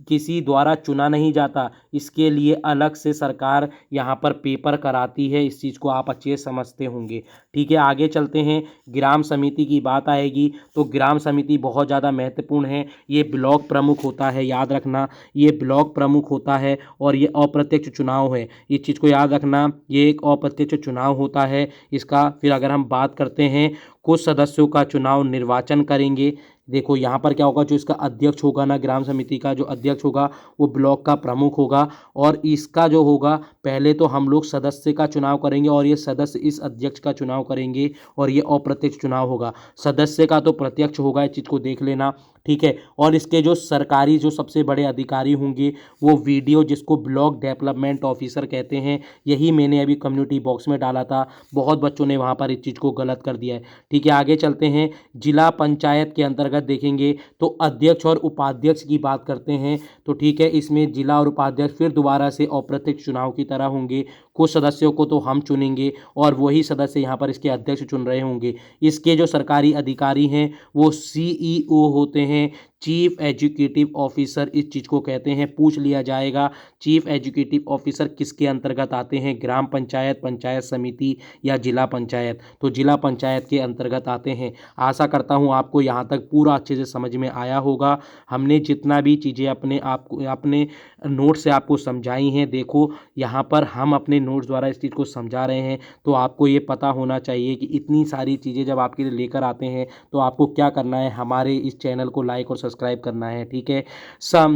किसी द्वारा चुना नहीं जाता। इसके लिए अलग से सरकार यहाँ पर पेपर कराती है। इस चीज़ को आप अच्छे से समझते होंगे। ठीक है, आगे चलते हैं। ग्राम समिति की बात आएगी तो ग्राम समिति बहुत ज़्यादा महत्वपूर्ण है। ये ब्लॉक प्रमुख होता है, याद रखना, ये ब्लॉक प्रमुख होता है और ये अप्रत्यक्ष चुनाव है। इस चीज़ को याद रखना, ये एक अप्रत्यक्ष चुनाव होता है इसका। फिर अगर हम बात करते हैं, कुछ सदस्यों का चुनाव निर्वाचन करेंगे। देखो यहाँ पर क्या होगा, जो इसका अध्यक्ष होगा ना, ग्राम समिति का जो अध्यक्ष होगा वो ब्लॉक का प्रमुख होगा और इसका जो होगा पहले तो हम लोग सदस्य का चुनाव करेंगे और ये सदस्य इस अध्यक्ष का चुनाव करेंगे और ये अप्रत्यक्ष चुनाव होगा। सदस्य का तो प्रत्यक्ष होगा, इस चीज़ को देख लेना। ठीक है, और इसके जो सरकारी जो सबसे बड़े अधिकारी होंगे वो वीडियो, जिसको ब्लॉक डेवलपमेंट ऑफिसर कहते हैं, यही मैंने अभी कम्युनिटी बॉक्स में डाला था। बहुत बच्चों ने वहाँ पर इस चीज़ को गलत कर दिया है। ठीक है, आगे चलते हैं। जिला पंचायत के अंतर्गत देखेंगे तो अध्यक्ष और उपाध्यक्ष की बात करते हैं तो ठीक है, इसमें जिला और उपाध्यक्ष फिर दोबारा से अप्रत्यक्ष चुनाव की तरह होंगे। कुछ सदस्यों को तो हम चुनेंगे और वही सदस्य यहाँ पर इसके अध्यक्ष चुन रहे होंगे। इसके जो सरकारी अधिकारी हैं वो CEO होते हैं, चीफ एजुकेटिव ऑफिसर इस चीज़ को कहते हैं। पूछ लिया जाएगा चीफ एजुकेटिव ऑफिसर किसके अंतर्गत आते हैं, ग्राम पंचायत, पंचायत समिति या जिला पंचायत? तो जिला पंचायत के अंतर्गत आते हैं। आशा करता हूँ आपको यहाँ तक पूरा अच्छे से समझ में आया होगा। हमने जितना भी चीज़ें अपने नोट से आपको समझाई हैं, देखो यहाँ पर हम अपने नोट्स द्वारा इस चीज़ को समझा रहे हैं तो आपको ये पता होना चाहिए कि इतनी सारी चीज़ें जब आपके लिए लेकर आते हैं तो आपको क्या करना है, हमारे इस चैनल को लाइक और सब्सक्राइब करना है। ठीक है,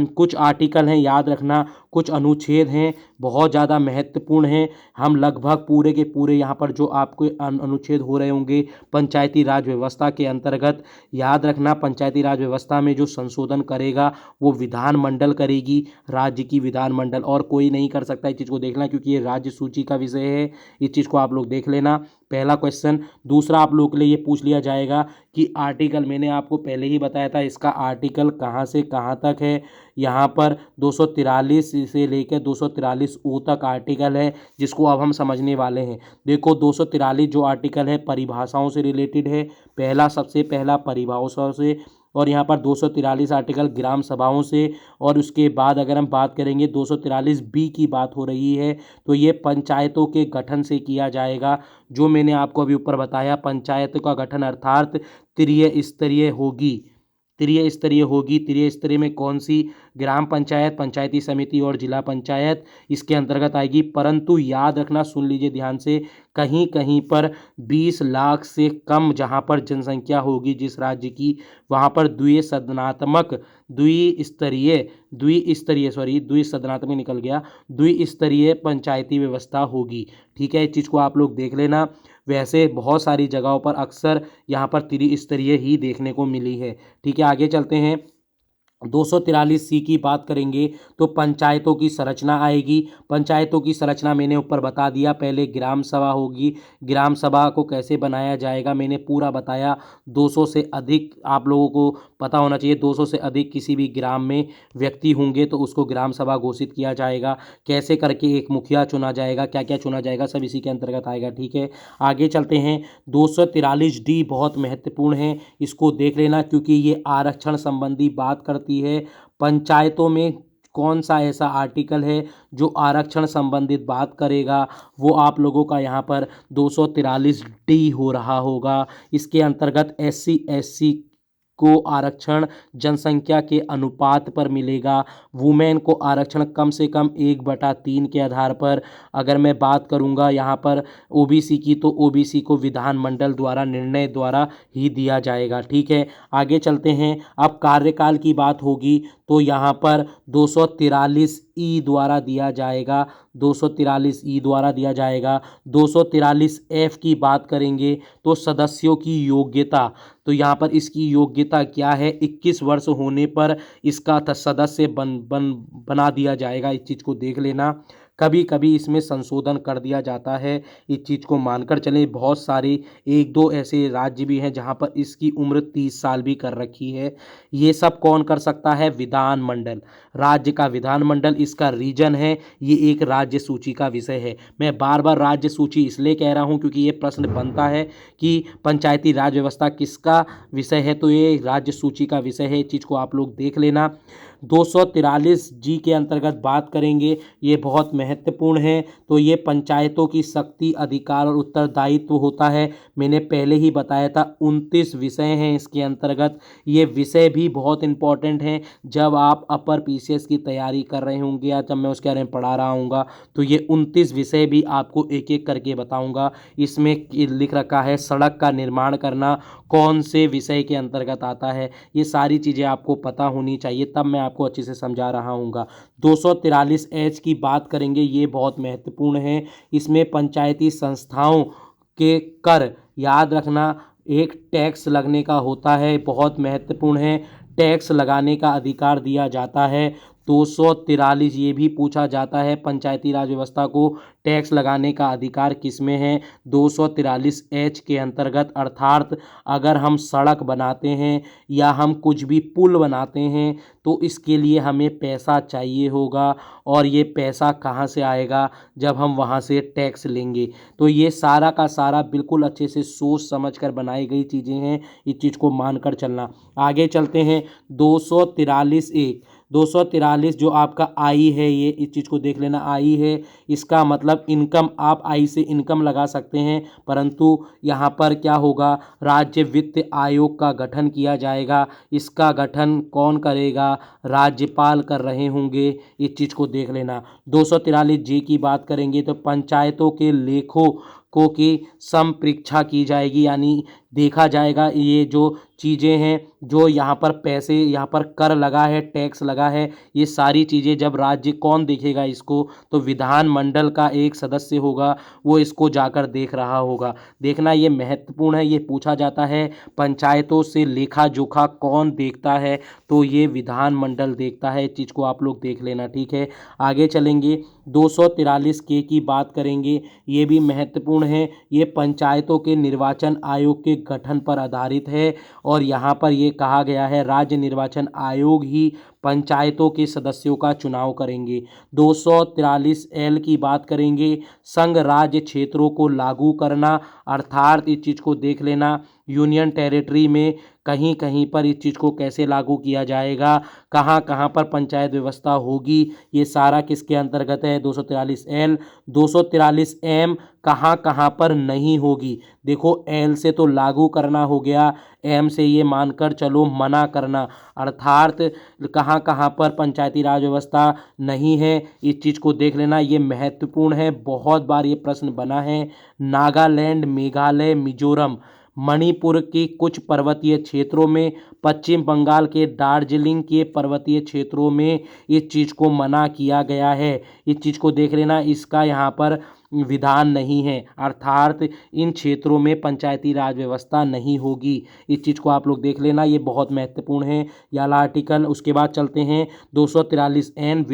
कुछ आर्टिकल हैं, याद रखना, कुछ अनुच्छेद हैं बहुत ज़्यादा महत्वपूर्ण हैं। हम लगभग पूरे के पूरे यहाँ पर जो आपको अनुच्छेद हो रहे होंगे पंचायती राज व्यवस्था के अंतर्गत, याद रखना पंचायती राज व्यवस्था में जो संशोधन करेगा वो विधानमंडल करेगी, राज्य की विधानमंडल, और कोई नहीं कर सकता। इस चीज़ को देखना क्योंकि ये राज्य सूची का विषय है, इस चीज़ को आप लोग देख लेना। पहला क्वेश्चन। दूसरा आप लोगों के लिए ये पूछ लिया जाएगा कि आर्टिकल, मैंने आपको पहले ही बताया था इसका आर्टिकल कहाँ से कहाँ तक है, यहाँ पर 243 से लेकर 243 ओ तक आर्टिकल है, जिसको अब हम समझने वाले हैं। देखो 243 जो आर्टिकल है परिभाषाओं से रिलेटेड है। सबसे पहला परिभाषाओं से, और यहाँ पर 243 आर्टिकल ग्राम सभाओं से। और उसके बाद अगर हम बात करेंगे 243 बी की बात हो रही है, तो ये पंचायतों के गठन से किया जाएगा। जो मैंने आपको अभी ऊपर बताया, पंचायत का गठन अर्थात त्रिस्तरीय होगी। त्रिस्तरीय स्तरीय में कौन सी? ग्राम पंचायत, पंचायती समिति और जिला पंचायत इसके अंतर्गत आएगी। परंतु याद रखना, सुन लीजिए ध्यान से, कहीं कहीं पर 20 लाख से कम जहां पर जनसंख्या होगी जिस राज्य की, वहां पर द्विस्तरीय पंचायती व्यवस्था होगी। ठीक है, इस चीज़ को आप लोग देख लेना। वैसे बहुत सारी जगहों पर अक्सर यहाँ पर त्रिस्तरीय ही देखने को मिली है। ठीक है, आगे चलते हैं। 243 सी की बात करेंगे तो पंचायतों की संरचना आएगी। पंचायतों की संरचना मैंने ऊपर बता दिया। पहले ग्राम सभा होगी। ग्राम सभा को कैसे बनाया जाएगा मैंने पूरा बताया। 200 से अधिक आप लोगों को पता होना चाहिए, 200 से अधिक किसी भी ग्राम में व्यक्ति होंगे तो उसको ग्राम सभा घोषित किया जाएगा। कैसे करके एक मुखिया चुना जाएगा, क्या क्या चुना जाएगा, सब इसी के अंतर्गत आएगा। ठीक है, आगे चलते हैं। 243 डी बहुत महत्वपूर्ण है, इसको देख लेना, क्योंकि ये आरक्षण संबंधी बात करती है। पंचायतों में कौन सा ऐसा आर्टिकल है जो आरक्षण संबंधित बात करेगा, वो आप लोगों का यहाँ पर 243 डी हो रहा होगा। इसके अंतर्गत SC SC को आरक्षण जनसंख्या के अनुपात पर मिलेगा। वुमेन को आरक्षण कम से कम 1/3 के आधार पर। अगर मैं बात करूंगा यहाँ पर OBC की, तो OBC को विधानमंडल द्वारा निर्णय द्वारा ही दिया जाएगा। ठीक है, आगे चलते हैं। अब कार्यकाल की बात होगी तो यहाँ पर 243 ई द्वारा दिया जाएगा। 243 ई द्वारा दिया जाएगा। 243 एफ की बात करेंगे तो सदस्यों की योग्यता, तो यहाँ पर इसकी योग्यता क्या है? 21 वर्ष होने पर इसका सदस्य बना दिया जाएगा। इस चीज़ को देख लेना। कभी कभी इसमें संशोधन कर दिया जाता है, इस चीज़ को मानकर चलें। बहुत सारे 1-2 ऐसे राज्य भी हैं जहाँ पर इसकी उम्र 30 साल भी कर रखी है। ये सब कौन कर सकता है? विधानमंडल, राज्य का विधानमंडल इसका रीजन है। ये एक राज्य सूची का विषय है। मैं बार बार राज्य सूची इसलिए कह रहा हूँ क्योंकि ये प्रश्न बनता है कि पंचायती राज व्यवस्था किसका विषय है, तो ये राज्य सूची का विषय है। इस चीज़ को आप लोग देख लेना। 243 जी के अंतर्गत बात करेंगे, ये बहुत महत्वपूर्ण है। तो ये पंचायतों की शक्ति, अधिकार और उत्तरदायित्व होता है। मैंने पहले ही बताया था 29 विषय हैं इसके अंतर्गत। ये विषय भी बहुत इंपॉर्टेंट हैं। जब आप अपर PCS की तैयारी कर रहे होंगे या जब मैं उसके बारे में पढ़ा रहा हूँगा तो ये 29 विषय भी आपको एक एक करके बताऊँगा। इसमें लिख रखा है सड़क का निर्माण करना कौन से विषय के अंतर्गत आता है। ये सारी चीज़ें आपको पता होनी चाहिए, तब मैं आपको अच्छे से समझा रहा हूँगा। 243 एच की बात करेंगे, ये बहुत महत्वपूर्ण है। इसमें पंचायती संस्थाओं के कर, याद रखना, एक टैक्स लगने का होता है, बहुत महत्वपूर्ण है। टैक्स लगाने का अधिकार दिया जाता है। 243 ये भी पूछा जाता है पंचायती राज व्यवस्था को टैक्स लगाने का अधिकार किसमें है? 243 एच के अंतर्गत। अर्थात अगर हम सड़क बनाते हैं या हम कुछ भी पुल बनाते हैं तो इसके लिए हमें पैसा चाहिए होगा, और ये पैसा कहाँ से आएगा? जब हम वहाँ से टैक्स लेंगे। तो ये सारा का सारा बिल्कुल अच्छे से सोच समझ कर बनाई गई चीज़ें हैं, इस चीज़ को मानकर चलना। आगे चलते हैं। 243 जो आपका आई है, ये इस चीज़ को देख लेना। आई है, इसका मतलब इनकम, आप आई से इनकम लगा सकते हैं, परंतु यहाँ पर क्या होगा? राज्य वित्त आयोग का गठन किया जाएगा। इसका गठन कौन करेगा? राज्यपाल कर रहे होंगे, इस चीज़ को देख लेना। 243 जी की बात करेंगे तो पंचायतों के लेखों को की संप्रेक्षा की जाएगी, यानी देखा जाएगा ये जो चीज़ें हैं, जो यहाँ पर पैसे, यहाँ पर कर लगा है, टैक्स लगा है, ये सारी चीज़ें जब राज्य, कौन देखेगा इसको? तो विधानमंडल का एक सदस्य होगा, वो इसको जाकर देख रहा होगा। देखना, ये महत्वपूर्ण है, ये पूछा जाता है पंचायतों से लेखा जोखा कौन देखता है? तो ये विधानमंडल देखता है। इस चीज़ को आप लोग देख लेना। ठीक है, आगे चलेंगे। 243 के की बात करेंगे, ये भी महत्वपूर्ण है। ये पंचायतों के निर्वाचन आयोग के गठन पर आधारित है, और यहाँ पर ये कहा गया है राज्य निर्वाचन आयोग ही पंचायतों के सदस्यों का चुनाव करेंगे। 243L की बात करेंगे, संघ राज्य क्षेत्रों को लागू करना, अर्थात इस चीज़ को देख लेना यूनियन टेरिटरी में कहीं कहीं पर इस चीज़ को कैसे लागू किया जाएगा, कहाँ कहाँ पर पंचायत व्यवस्था होगी, ये सारा किसके अंतर्गत है 243L। 243M कहाँ कहाँ पर नहीं होगी। देखो L से तो लागू करना हो गया, M से ये मानकर चलो मना करना, अर्थात कहाँ कहाँ पर पंचायती राज व्यवस्था नहीं है, इस चीज़ को देख लेना, ये महत्वपूर्ण है। बहुत बार ये प्रश्न बना है। नागालैंड, मेघालय, मिजोरम, मणिपुर की कुछ पर्वतीय क्षेत्रों में, पश्चिम बंगाल के दार्जिलिंग के पर्वतीय क्षेत्रों में इस चीज़ को मना किया गया है। इस चीज़ को देख लेना, इसका यहाँ पर विधान नहीं है, अर्थात इन क्षेत्रों में पंचायती राज व्यवस्था नहीं होगी। इस चीज़ को आप लोग देख लेना, ये बहुत महत्वपूर्ण है ये वाला आर्टिकल। उसके बाद चलते हैं 243N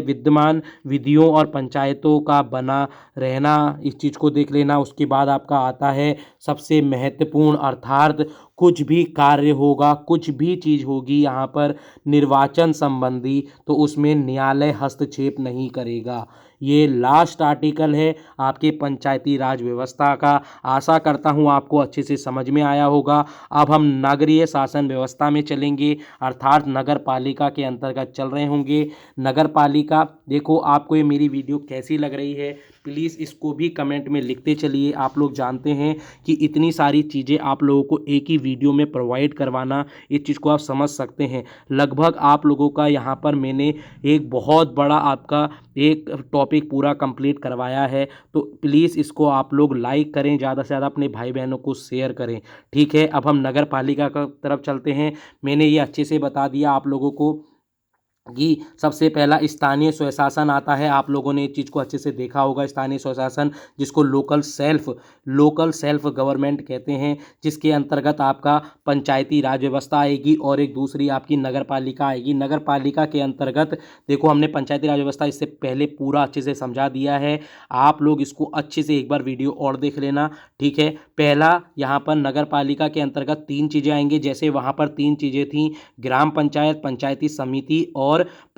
विद्यमान विधियों और पंचायतों का बना रहना, इस चीज़ को देख लेना। उसके बाद आपका आता है सबसे महत्वपूर्ण, अर्थात कुछ भी कार्य होगा, कुछ भी चीज़ होगी यहाँ पर निर्वाचन संबंधी, तो उसमें न्यायालय हस्तक्षेप नहीं करेगा। ये लास्ट आर्टिकल है आपके पंचायती राज व्यवस्था का। आशा करता हूँ आपको अच्छे से समझ में आया होगा। अब हम नगरीय शासन व्यवस्था में चलेंगे, अर्थात नगर पालिका के अंतर्गत चल रहे होंगे। नगर पालिका, देखो आपको ये मेरी वीडियो कैसी लग रही है, प्लीज़ इसको भी कमेंट में लिखते चलिए। आप लोग जानते हैं कि इतनी सारी चीज़ें आप लोगों को एक ही वीडियो में प्रोवाइड करवाना, इस चीज़ को आप समझ सकते हैं। लगभग आप लोगों का यहाँ पर मैंने एक बहुत बड़ा आपका एक टॉपिक पूरा कंप्लीट करवाया है, तो प्लीज़ इसको आप लोग लाइक करें, ज़्यादा से ज़्यादा अपने भाई बहनों को शेयर करें। ठीक है, अब हम नगर पालिका की तरफ चलते हैं। मैंने ये अच्छे से बता दिया आप लोगों को कि सबसे पहला स्थानीय स्वशासन आता है। आप लोगों ने इस चीज़ को अच्छे से देखा होगा, स्थानीय स्वशासन जिसको लोकल सेल्फ गवर्नमेंट कहते हैं, जिसके अंतर्गत आपका पंचायती राज व्यवस्था आएगी और एक दूसरी आपकी नगर पालिका आएगी। नगर पालिका के अंतर्गत देखो हमने पंचायती राज व्यवस्था इससे पहले पूरा अच्छे से समझा दिया है, आप लोग इसको अच्छे से एक बार वीडियो और देख लेना। ठीक है, पहला यहाँ पर नगर पालिका के अंतर्गत 3 चीज़ें आएंगी, जैसे वहाँ पर 3 चीज़ें थीं, ग्राम पंचायत, पंचायती समिति और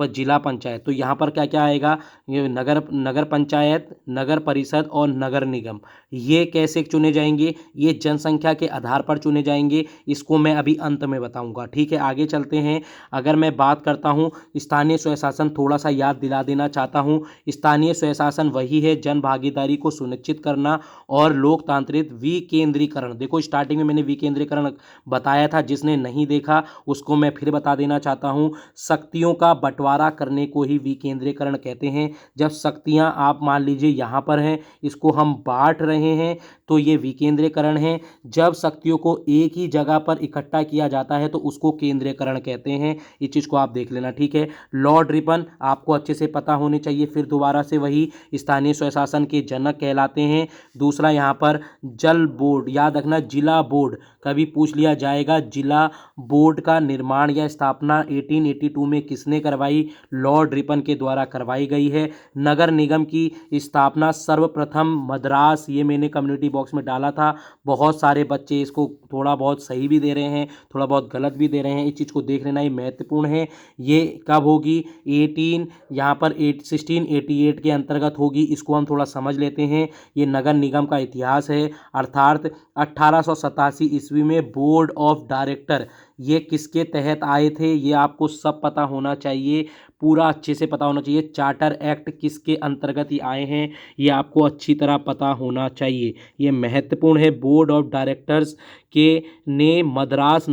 जिला पंचायत। तो यहाँ पर क्या क्या आएगा, ये नगर पंचायत, नगर परिषद और नगर निगम। ये कैसे चुने जाएंगे, ये जनसंख्या के आधार पर चुने जाएंगे, इसको मैं अभी अंत में बताऊंगा। ठीक है, आगे चलते हैं। अगर मैं बात करता हूँ स्थानीय स्वशासन, थोड़ा सा याद दिला देना चाहता हूँ। स्थानीय स्वशासन वही है जन भागीदारी को सुनिश्चित करना और लोकतांत्रिक विकेंद्रीकरण। देखो स्टार्टिंग में मैंने विकेंद्रीकरण बताया था, जिसने नहीं देखा उसको मैं फिर बता देना चाहता हूँ। शक्तियों का बंटवारा करने को ही विकेंद्रीकरण कहते हैं। जब शक्तियां आप मान लीजिए यहाँ पर हैं, इसको हम बांट रहे हैं, तो ये विकेंद्रीकरण है। जब शक्तियों को एक ही जगह पर इकट्ठा किया जाता है तो उसको केंद्रीकरण कहते हैं। इस चीज़ को आप देख लेना। ठीक है, लॉर्ड रिपन आपको अच्छे से पता होनी चाहिए, फिर दोबारा से वही स्थानीय स्वशासन के जनक कहलाते हैं। दूसरा यहाँ पर जल बोर्ड, याद रखना जिला बोर्ड कभी पूछ लिया जाएगा। जिला बोर्ड का निर्माण या स्थापना 1882 में किसने करवाई, लॉर्ड रिपन के द्वारा करवाई गई है। नगर निगम की स्थापना सर्वप्रथम मद्रास, ये मैंने कम्युनिटी बॉक्स में डाला था, बहुत सारे बच्चे इसको थोड़ा बहुत सही भी दे रहे हैं, थोड़ा बहुत गलत भी दे रहे हैं, इस चीज़ को देख लेना, ये महत्वपूर्ण है। ये कब होगी, 1688 के अंतर्गत होगी, इसको हम थोड़ा समझ लेते हैं। ये नगर निगम का इतिहास है, अर्थात 1887 ईस्वी में बोर्ड ऑफ डायरेक्टर, ये किसके तहत आए थे, ये आपको सब पता होना चाहिए, पूरा अच्छे से पता होना चाहिए। चार्टर एक्ट किसके अंतर्गत ये आए हैं, ये आपको अच्छी तरह पता होना चाहिए, ये महत्वपूर्ण है। बोर्ड ऑफ डायरेक्टर्स के ने मद्रास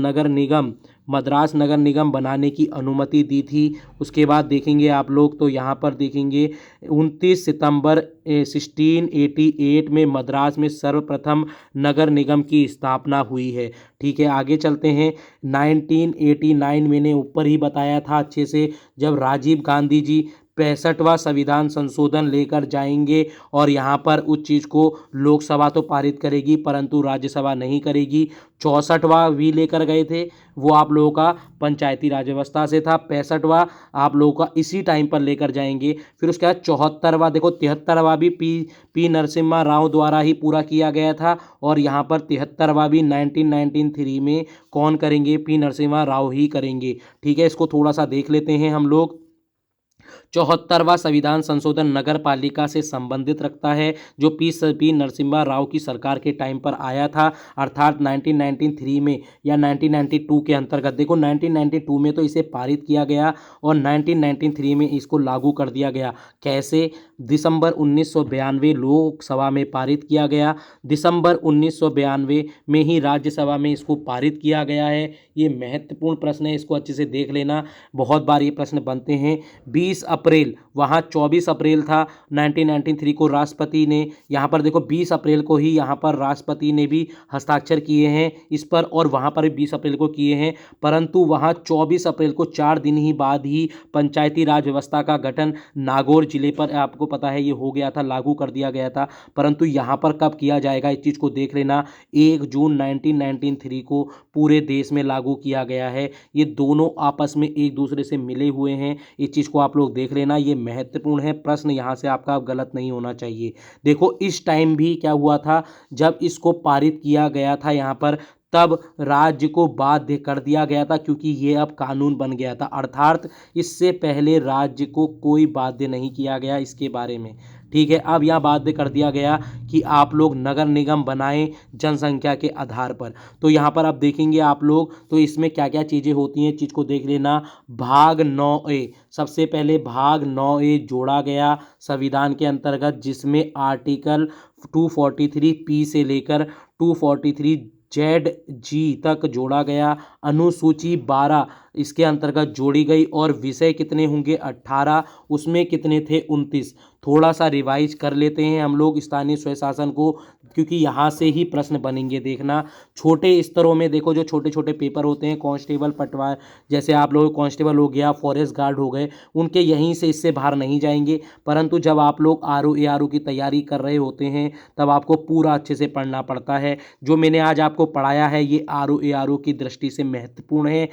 नगर निगम बनाने की अनुमति दी थी। उसके बाद देखेंगे आप लोग, तो यहाँ पर देखेंगे 29 सितंबर 1688 में मद्रास में सर्वप्रथम नगर निगम की स्थापना हुई है। ठीक है, आगे चलते हैं। 1989 मैंने ऊपर ही बताया था अच्छे से, जब राजीव गांधी जी 65वां संविधान संशोधन लेकर जाएंगे और यहाँ पर उस चीज़ को लोकसभा तो पारित करेगी परंतु राज्यसभा नहीं करेगी। 64वां भी लेकर गए थे, वो आप लोगों का पंचायती राज व्यवस्था से था। 65वां आप लोगों का इसी टाइम पर लेकर जाएंगे। फिर उसके बाद 74वां, देखो 73वां भी पी नरसिम्हा राव द्वारा ही पूरा किया गया था और यहाँ पर 73वां भी 1993 में कौन करेंगे, पी नरसिम्हा राव ही करेंगे। ठीक है, इसको थोड़ा सा देख लेते हैं हम लोग। 74वां संविधान संशोधन नगर पालिका से संबंधित रखता है, जो पी नरसिम्हा राव की सरकार के टाइम पर आया था, अर्थात 1993 में या 1992 के अंतर्गत। देखो 1992 में तो इसे पारित किया गया और 1993 में इसको लागू कर दिया गया। कैसे? दिसंबर 1992 लोकसभा में पारित किया गया, दिसंबर 1992 में ही राज्यसभा में इसको पारित किया गया है। ये महत्वपूर्ण प्रश्न है, इसको अच्छे से देख लेना, बहुत बार ये प्रश्न बनते हैं। 20 अप्रैल, वहाँ 24 अप्रैल था 1993 को राष्ट्रपति ने, यहाँ पर देखो 20 अप्रैल को ही यहाँ पर राष्ट्रपति ने भी हस्ताक्षर किए हैं इस पर और वहाँ पर भी 20 अप्रैल को किए हैं, परंतु वहाँ 24 अप्रैल को 4 दिन ही बाद ही पंचायती राज व्यवस्था का गठन नागौर जिले पर, आपको पता है ये हो गया था, लागू कर दिया गया था। परंतु यहाँ पर कब किया जाएगा इस चीज़ को देख लेना, 1 जून 1993 को पूरे देश में लागू किया गया है। ये दोनों आपस में एक दूसरे से मिले हुए हैं, इस चीज़ को आप लोग देख लेना, ये महत्वपूर्ण है। प्रश्न यहाँ से आपका गलत नहीं होना चाहिए। देखो इस टाइम भी क्या हुआ था, जब इसको पारित किया गया था यहाँ पर, तब राज्य को बाध्य कर दिया गया था क्योंकि ये अब कानून बन गया था, अर्थात इससे पहले राज्य को कोई बाध्य नहीं किया गया इसके बारे में। ठीक है, अब यहाँ बाध्य कर दिया गया कि आप लोग नगर निगम बनाएं जनसंख्या के आधार पर। तो यहाँ पर अब देखेंगे आप लोग, तो इसमें क्या क्या चीज़ें होती हैं, चीज़ को देख लेना। भाग 9A, सबसे पहले भाग 9A जोड़ा गया संविधान के अंतर्गत, जिसमें आर्टिकल 243 से लेकर 243 ZG तक जोड़ा गया। अनुसूची 12 इसके अंतर्गत जोड़ी गई और विषय कितने होंगे, 18, उसमें कितने थे, 29। थोड़ा सा रिवाइज कर लेते हैं हम लोग स्थानीय स्वशासन को, क्योंकि यहाँ से ही प्रश्न बनेंगे। देखना छोटे स्तरों में, देखो जो छोटे छोटे पेपर होते हैं, कांस्टेबल, पटवार, जैसे आप लोग कांस्टेबल हो गया, फॉरेस्ट गार्ड हो गए, उनके यहीं से इससे बाहर नहीं जाएंगे। परंतु जब आप लोग आरओ एआरओ की तैयारी कर रहे होते हैं तब आपको पूरा अच्छे से पढ़ना पड़ता है। जो मैंने आज आपको पढ़ाया है ये आरओ एआरओ की दृष्टि से महत्वपूर्ण है,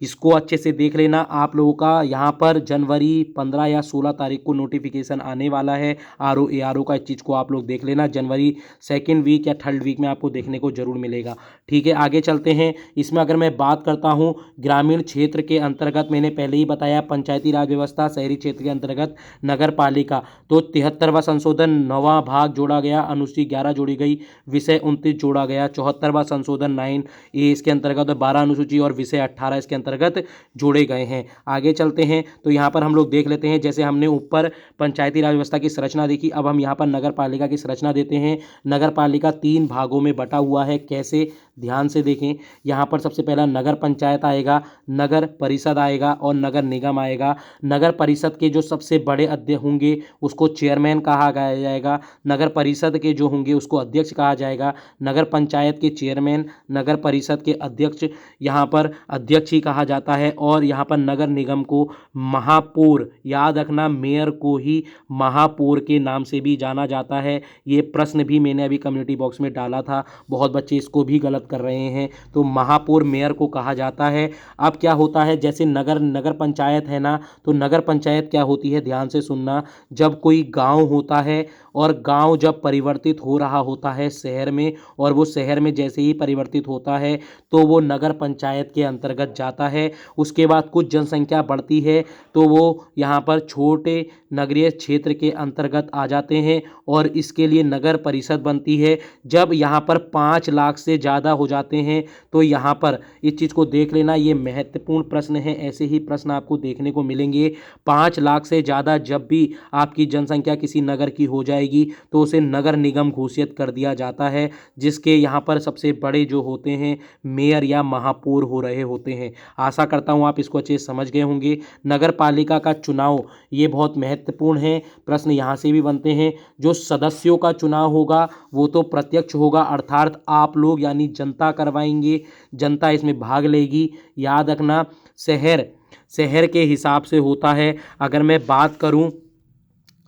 इसको अच्छे से देख लेना। आप लोगों का यहाँ पर जनवरी 15 या 16 तारीख को नोटिफिकेशन आने वाला है आरओ एआरओ का, इस चीज़ को आप लोग देख लेना। जनवरी 2nd वीक या 3rd वीक में आपको देखने को जरूर मिलेगा। ठीक है, आगे चलते हैं। इसमें अगर मैं बात करता हूँ ग्रामीण क्षेत्र के अंतर्गत, मैंने पहले ही बताया पंचायती राज व्यवस्था, शहरी क्षेत्र के अंतर्गत नगर पालिका, तो 73वां संशोधन 9वां भाग जोड़ा गया, अनुसूची 11 जोड़ी गई, विषय 29 जोड़ा गया। 74वां संशोधन 9A इसके अंतर्गत 12 अनुसूची और विषय 18 इसके अंतर्गत जोड़े गए हैं। आगे चलते हैं तो यहाँ पर हम लोग देख लेते हैं, जैसे हमने ऊपर पंचायती राज व्यवस्था की संरचना देखी, अब हम यहाँ पर नगर पालिका की संरचना देते हैं। नगर पालिका 3 भागों में बटा हुआ है, कैसे, ध्यान से देखें। यहाँ पर सबसे पहला नगर पंचायत आएगा, नगर परिषद आएगा और नगर निगम आएगा। नगर परिषद के जो सबसे बड़े अध्यक्ष होंगे उसको चेयरमैन कहा जाएगा, नगर परिषद के जो होंगे उसको अध्यक्ष कहा जाएगा, नगर पंचायत के चेयरमैन, नगर परिषद के अध्यक्ष, यहाँ पर अध्यक्ष ही कहा जाता है। और यहाँ पर नगर निगम को महापौर, याद रखना मेयर को ही महापौर के नाम से भी जाना जाता है। ये प्रश्न भी मैंने अभी कम्युनिटी बॉक्स में डाला था, बहुत बच्चे इसको भी गलत कर रहे हैं। तो महापौर मेयर को कहा जाता है। अब क्या होता है, जैसे नगर पंचायत है ना, तो नगर पंचायत क्या होती है, ध्यान से सुनना। जब कोई गांव होता है और गांव जब परिवर्तित हो रहा होता है शहर में, और वो शहर में जैसे ही परिवर्तित होता है तो वो नगर पंचायत के अंतर्गत जाता है। उसके बाद कुछ जनसंख्या बढ़ती है तो वो यहाँ पर छोटे नगरीय क्षेत्र के अंतर्गत आ जाते हैं और इसके लिए नगर परिषद बनती है। जब यहाँ पर 5 लाख से ज़्यादा हो जाते हैं तो यहाँ पर इस चीज़ को देख लेना, ये महत्वपूर्ण प्रश्न है, ऐसे ही प्रश्न आपको देखने को मिलेंगे। 5 लाख से ज़्यादा जब भी आपकी जनसंख्या किसी नगर की हो जाएगी तो उसे नगर निगम घोषित कर दिया जाता है, जिसके यहाँ पर सबसे बड़े जो होते हैं मेयर या महापौर हो रहे होते हैं। आशा करता हूँ आप इसको अच्छे से समझ गए होंगे। नगर पालिका का चुनाव ये बहुत महत्वपूर्ण है, प्रश्न यहाँ से भी बनते हैं। जो सदस्यों का चुनाव होगा वो तो प्रत्यक्ष होगा, अर्थात आप लोग यानी जनता करवाएंगे, जनता इसमें भाग लेगी। याद रखना, शहर शहर के हिसाब से होता है। अगर मैं बात करूं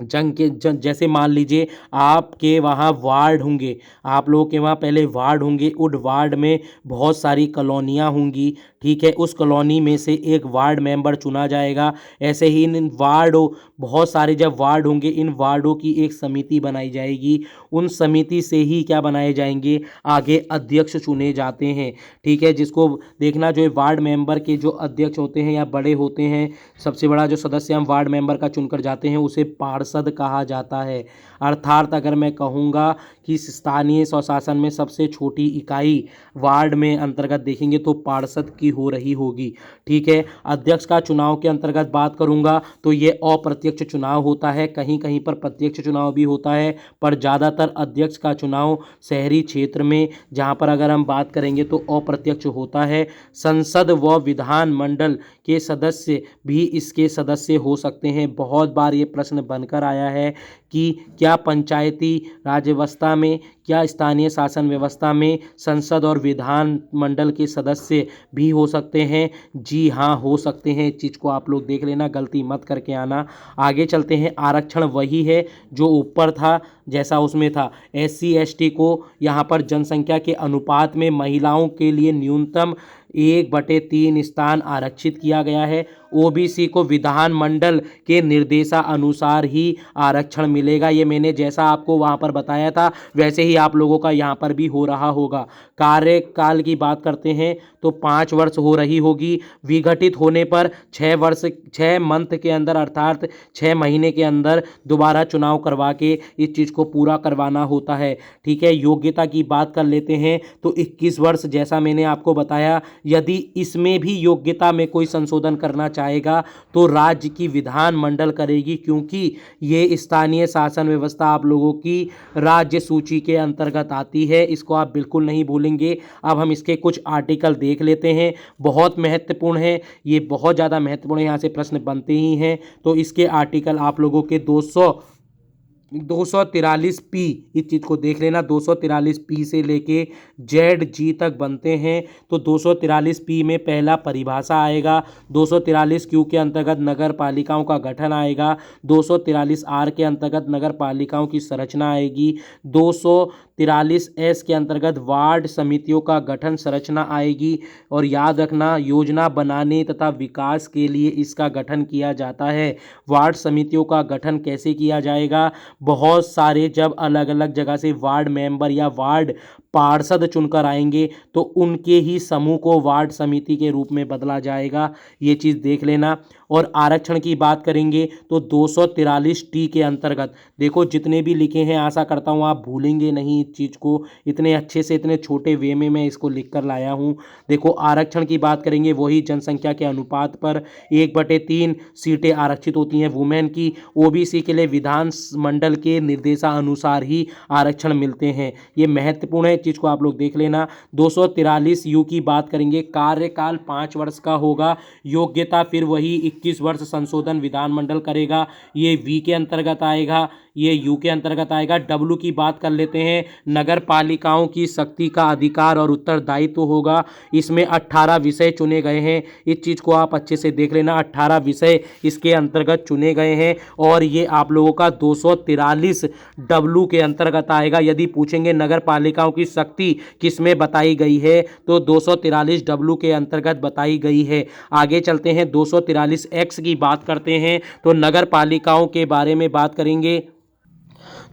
जैसे मान लीजिए आपके वहाँ वार्ड होंगे, आप लोगों के वहाँ पहले वार्ड होंगे, उस वार्ड में बहुत सारी कॉलोनियाँ होंगी, ठीक है। उस कॉलोनी में से एक वार्ड मेंबर चुना जाएगा। ऐसे ही इन वार्डों बहुत सारे जब वार्ड होंगे, इन वार्डों की एक समिति बनाई जाएगी। उन समिति से ही क्या बनाए जाएंगे, आगे अध्यक्ष चुने जाते हैं, ठीक है। जिसको देखना, जो वार्ड मेंबर के जो अध्यक्ष होते हैं या बड़े होते हैं, सबसे बड़ा जो सदस्य हम वार्ड मेंबर का चुनकर जाते हैं, उसे पार्षद कहा जाता है। अर्थात अगर मैं कहूँगा कि स्थानीय स्वशासन में सबसे छोटी इकाई वार्ड में अंतर्गत देखेंगे तो पार्षद की हो रही होगी, ठीक है। अध्यक्ष का चुनाव के अंतर्गत बात करूँगा तो ये अप्रत्यक्ष चुनाव होता है, कहीं कहीं पर प्रत्यक्ष चुनाव भी होता है, पर ज़्यादातर अध्यक्ष का चुनाव शहरी क्षेत्र में, जहाँ पर अगर हम बात करेंगे तो अप्रत्यक्ष होता है। संसद व विधान मंडल के सदस्य भी इसके सदस्य हो सकते हैं। बहुत बार ये प्रश्न बनकर आया है कि क्या पंचायती राज व्यवस्था में, क्या स्थानीय शासन व्यवस्था में संसद और विधान मंडल के सदस्य भी हो सकते हैं? जी हाँ, हो सकते हैं। इस चीज़ को आप लोग देख लेना, गलती मत करके आना। आगे चलते हैं। आरक्षण वही है जो ऊपर था, जैसा उसमें था। SC ST को यहाँ पर जनसंख्या के अनुपात में महिलाओं के लिए न्यूनतम 1/3 स्थान आरक्षित किया गया है। OBC को विधानमंडल के निर्देशानुसार ही आरक्षण मिलेगा। ये मैंने जैसा आपको वहाँ पर बताया था वैसे ही आप लोगों का यहाँ पर भी हो रहा होगा। कार्यकाल की बात करते हैं तो 5 वर्ष हो रही होगी। विघटित होने पर 6 मंथ के अंदर, अर्थात 6 महीने के अंदर दोबारा चुनाव करवा के इस चीज़ को पूरा करवाना होता है, ठीक है। योग्यता की बात कर लेते हैं तो 21 वर्ष, जैसा मैंने आपको बताया। यदि इसमें भी योग्यता में कोई संशोधन करना चाहेगा तो राज्य की विधानमंडल करेगी, क्योंकि ये स्थानीय शासन व्यवस्था आप लोगों की राज्य सूची के अंतर्गत आती है। इसको आप बिल्कुल नहीं भूलेंगे। अब हम इसके कुछ आर्टिकल देख लेते हैं, बहुत महत्वपूर्ण है ये, बहुत ज़्यादा महत्वपूर्ण है, यहाँ से प्रश्न बनते ही हैं। तो इसके आर्टिकल आप लोगों के 243 P, इस चीज़ को देख लेना। 243 P से लेके ZG तक बनते हैं। तो 243 P में पहला परिभाषा आएगा, 243 Q के अंतर्गत नगर पालिकाओं का गठन आएगा, 243 R के अंतर्गत नगर पालिकाओं की संरचना आएगी, 243S के अंतर्गत वार्ड समितियों का गठन संरचना आएगी। और याद रखना, योजना बनाने तथा विकास के लिए इसका गठन किया जाता है। वार्ड समितियों का गठन कैसे किया जाएगा? बहुत सारे जब अलग अलग जगह से वार्ड मेंबर या वार्ड पार्षद चुनकर आएंगे तो उनके ही समूह को वार्ड समिति के रूप में बदला जाएगा, ये चीज़ देख लेना। और आरक्षण की बात करेंगे तो 243T के अंतर्गत, देखो जितने भी लिखे हैं आशा करता हूँ आप भूलेंगे नहीं इस चीज़ को, इतने अच्छे से इतने छोटे वे में मैं इसको लिख कर लाया हूँ। देखो आरक्षण की बात करेंगे, वही जनसंख्या के अनुपात पर 1/3 सीटें आरक्षित होती हैं वुमेन की। OBC के लिए विधान मंडल के निर्देशानुसार ही आरक्षण मिलते हैं, ये महत्वपूर्ण है, चीज़ को आप लोग देख लेना। 243U की बात करेंगे, कार्यकाल 5 वर्ष का होगा। योग्यता फिर वही 21 वर्ष, संशोधन विधानमंडल करेगा, ये V के अंतर्गत आएगा, ये U के अंतर्गत आएगा। W की बात कर लेते हैं, नगर पालिकाओं की शक्ति का अधिकार और उत्तरदायित्व होगा। इसमें 18 विषय चुने गए हैं, इस चीज़ को आप अच्छे से देख लेना। 18 विषय इसके अंतर्गत चुने गए हैं और ये आप लोगों का 243W के अंतर्गत आएगा। यदि पूछेंगे नगर पालिकाओं की शक्ति किसमें बताई गई है तो 243W के अंतर्गत बताई गई है। आगे चलते हैं, 243X की बात करते हैं तो नगर पालिकाओं के बारे में बात करेंगे।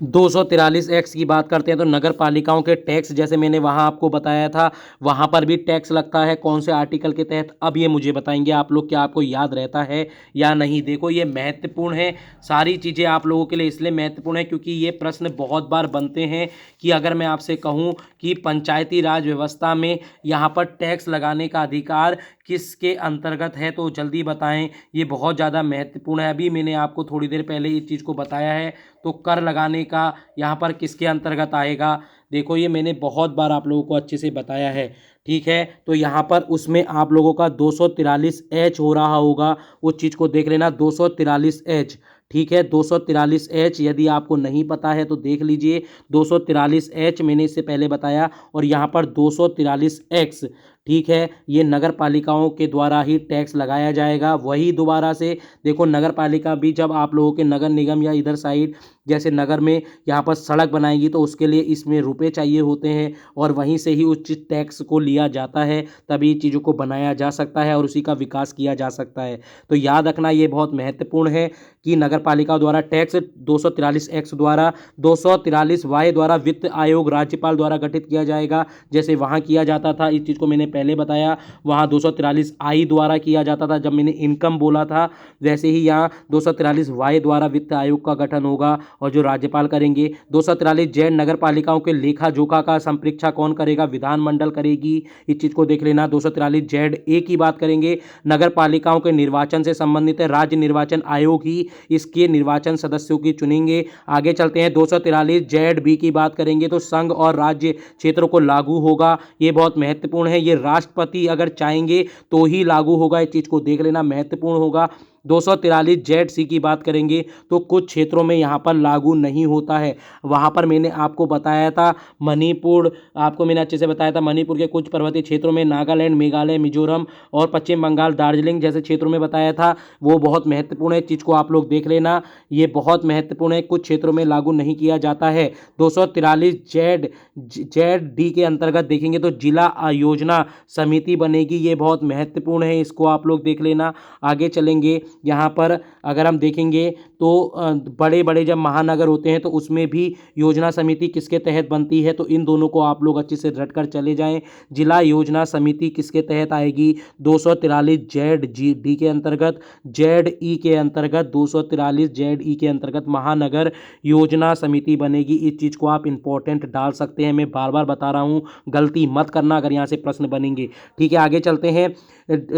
243X की बात करते हैं तो नगर पालिकाओं के टैक्स, जैसे मैंने वहाँ आपको बताया था, वहाँ पर भी टैक्स लगता है। कौन से आर्टिकल के तहत, अब ये मुझे बताएंगे आप लोग, क्या आपको याद रहता है या नहीं। देखो ये महत्वपूर्ण है, सारी चीज़ें आप लोगों के लिए इसलिए महत्वपूर्ण है क्योंकि ये प्रश्न बहुत बार बनते हैं कि अगर मैं आपसे कहूँ कि पंचायती राज व्यवस्था में यहाँ पर टैक्स लगाने का अधिकार किसके अंतर्गत है तो जल्दी बताएं। ये बहुत ज़्यादा महत्वपूर्ण है। अभी मैंने आपको थोड़ी देर पहले इस चीज़ को बताया है, तो कर लगाने का यहाँ पर किसके अंतर्गत आएगा। देखो ये मैंने बहुत बार आप लोगों को अच्छे से बताया है, ठीक है। तो यहाँ पर उसमें आप लोगों का 243H हो रहा होगा, उस चीज़ को देख लेना। 243H, ठीक है। 243H यदि आपको नहीं पता है तो देख लीजिए। 243H मैंने इससे पहले बताया। और यहाँ पर 243X, ठीक है, ये नगर पालिकाओं के द्वारा ही टैक्स लगाया जाएगा। वही दोबारा से देखो, नगर पालिका भी जब आप लोगों के नगर निगम या इधर साइड जैसे नगर में यहाँ पर सड़क बनाएगी तो उसके लिए इसमें रुपए चाहिए होते हैं और वहीं से ही उस टैक्स को लिया जाता है, तभी चीज़ों को बनाया जा सकता है और उसी का विकास किया जा सकता है। तो याद रखना ये बहुत महत्वपूर्ण है कि नगर पालिका द्वारा टैक्स 243 एक्ट द्वारा 243 वाई द्वारा वित्त आयोग राज्यपाल द्वारा गठित किया जाएगा। जैसे वहाँ किया जाता था, इस चीज़ को मैंने पहले बताया, वहाँ 243 आई द्वारा किया जाता था जब मैंने इनकम बोला था, वैसे ही यहाँ 243 वाई द्वारा वित्त आयोग का गठन होगा और जो राज्यपाल करेंगे। 243 जैन नगर पालिकाओं के लेखा जोखा का संप्रेक्षा कौन करेगा? विधानमंडल करेगी, इस चीज को देख लेना। 243 जेड ए की बात करेंगे, नगर पालिकाओं के निर्वाचन से संबंधित है, राज्य निर्वाचन आयोग ही इसके निर्वाचन सदस्यों की चुनेंगे। आगे चलते हैं, 243 जेड बी की बात करेंगे तो संघ और राज्य क्षेत्रों को लागू होगा। ये बहुत महत्वपूर्ण है, ये राष्ट्रपति अगर चाहेंगे तो ही लागू होगा, इस चीज को देख लेना, महत्वपूर्ण होगा। 243 जेड सी की बात करेंगे तो कुछ क्षेत्रों में यहाँ पर लागू नहीं होता है। वहाँ पर मैंने आपको बताया था मणिपुर, आपको मैंने अच्छे से बताया था मणिपुर के कुछ पर्वतीय क्षेत्रों में, नागालैंड, मेघालय, मिजोरम और पश्चिम बंगाल, दार्जिलिंग जैसे क्षेत्रों में बताया था, वो बहुत महत्वपूर्ण है, चीज़ को आप लोग देख लेना, ये बहुत महत्वपूर्ण है, कुछ क्षेत्रों में लागू नहीं किया जाता है। 243 जेड जेड डी के अंतर्गत देखेंगे तो जिला योजना समिति बनेगी, ये बहुत महत्वपूर्ण है, इसको आप लोग देख लेना। आगे चलेंगे, यहाँ पर अगर हम देखेंगे तो बड़े बड़े जब महानगर होते हैं तो उसमें भी योजना समिति किसके तहत बनती है, तो इन दोनों को आप लोग अच्छे से रट कर चले जाएं। जिला योजना समिति किसके तहत आएगी? 243 जेड जी डी के अंतर्गत, जेड ई के अंतर्गत, 243 जेड ई के अंतर्गत महानगर योजना समिति बनेगी। इस चीज़ को आप इंपॉर्टेंट डाल सकते हैं, मैं बार बार बता रहा हूँ, गलती मत करना अगर यहाँ से प्रश्न बनेंगे। ठीक है, आगे चलते हैं।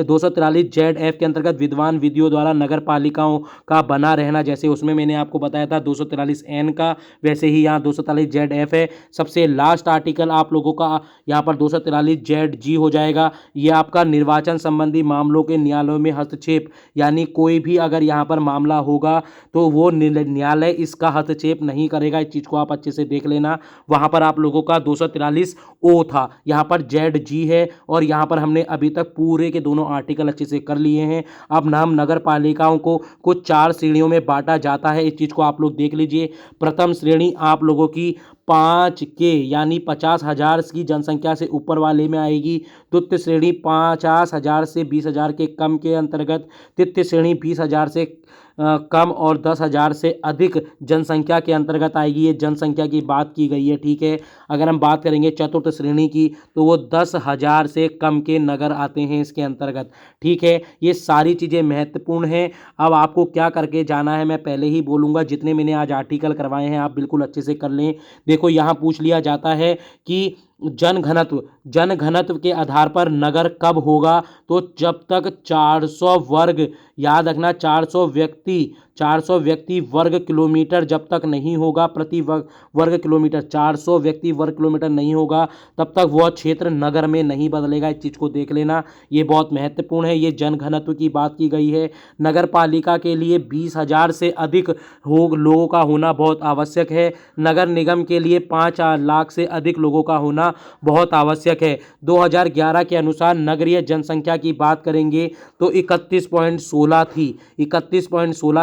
243 जेड एफ के अंतर्गत विद्वान विधियों द्वारा नगर पालिकाओं का बना रहना, जैसे उसमें मैंने आपको बताया था 243 एन का, वैसे ही यहाँ 243 जेड एफ है। सबसे लास्ट आर्टिकल आप लोगों का यहाँ पर 243 जेड जी हो जाएगा। ये आपका निर्वाचन संबंधी मामलों के न्यायालयों में हस्तक्षेप, यानी कोई भी अगर यहाँ पर मामला होगा तो वो न्यायालय इसका हस्तक्षेप नहीं करेगा, इस चीज़ को आप अच्छे से देख लेना। वहाँ पर आप लोगों का 243 ओ था, यहाँ पर जेड जी है और यहाँ पर हमने अभी तक पूरे के दोनों आर्टिकल अच्छे से कर लिए हैं। अब नाम नगर पालिकाओं को कुछ 4 श्रेणियों में बांटा जाता है, इस चीज़ को आप लोग देख लीजिए। प्रथम श्रेणी आप लोगों की 5 के यानी 50,000 की जनसंख्या से ऊपर वाले में आएगी। द्वितीय श्रेणी 50,000 से 20,000 के कम के अंतर्गत, तृतीय श्रेणी 20,000 से कम और 10,000 से अधिक जनसंख्या के अंतर्गत आएगी, ये जनसंख्या की बात की गई है। ठीक है, अगर हम बात करेंगे चतुर्थ श्रेणी की तो वो 10,000 से कम के नगर आते हैं इसके अंतर्गत। ठीक है, ये सारी चीज़ें महत्वपूर्ण हैं। अब आपको क्या करके जाना है मैं पहले ही बोलूँगा, जितने मैंने आज आर्टिकल करवाए हैं आप बिल्कुल अच्छे से कर लें। देखो, यहाँ पूछ लिया जाता है कि जनघनत्व के आधार पर नगर कब होगा, तो जब तक 400 वर्ग, याद रखना 400 व्यक्ति वर्ग किलोमीटर जब तक नहीं होगा, प्रति वर्ग किलोमीटर 400 व्यक्ति वर्ग किलोमीटर नहीं होगा, तब तक वह क्षेत्र नगर में नहीं बदलेगा, इस चीज़ को देख लेना, ये बहुत महत्वपूर्ण है। ये जनघनत्व की बात की गई है। नगर पालिका के लिए 20,000 से अधिक लोगों का होना बहुत आवश्यक है। नगर निगम के लिए 5 लाख से अधिक लोगों का होना बहुत आवश्यक है। 2011 के अनुसार नगरीय जनसंख्या की बात करेंगे तो 31.16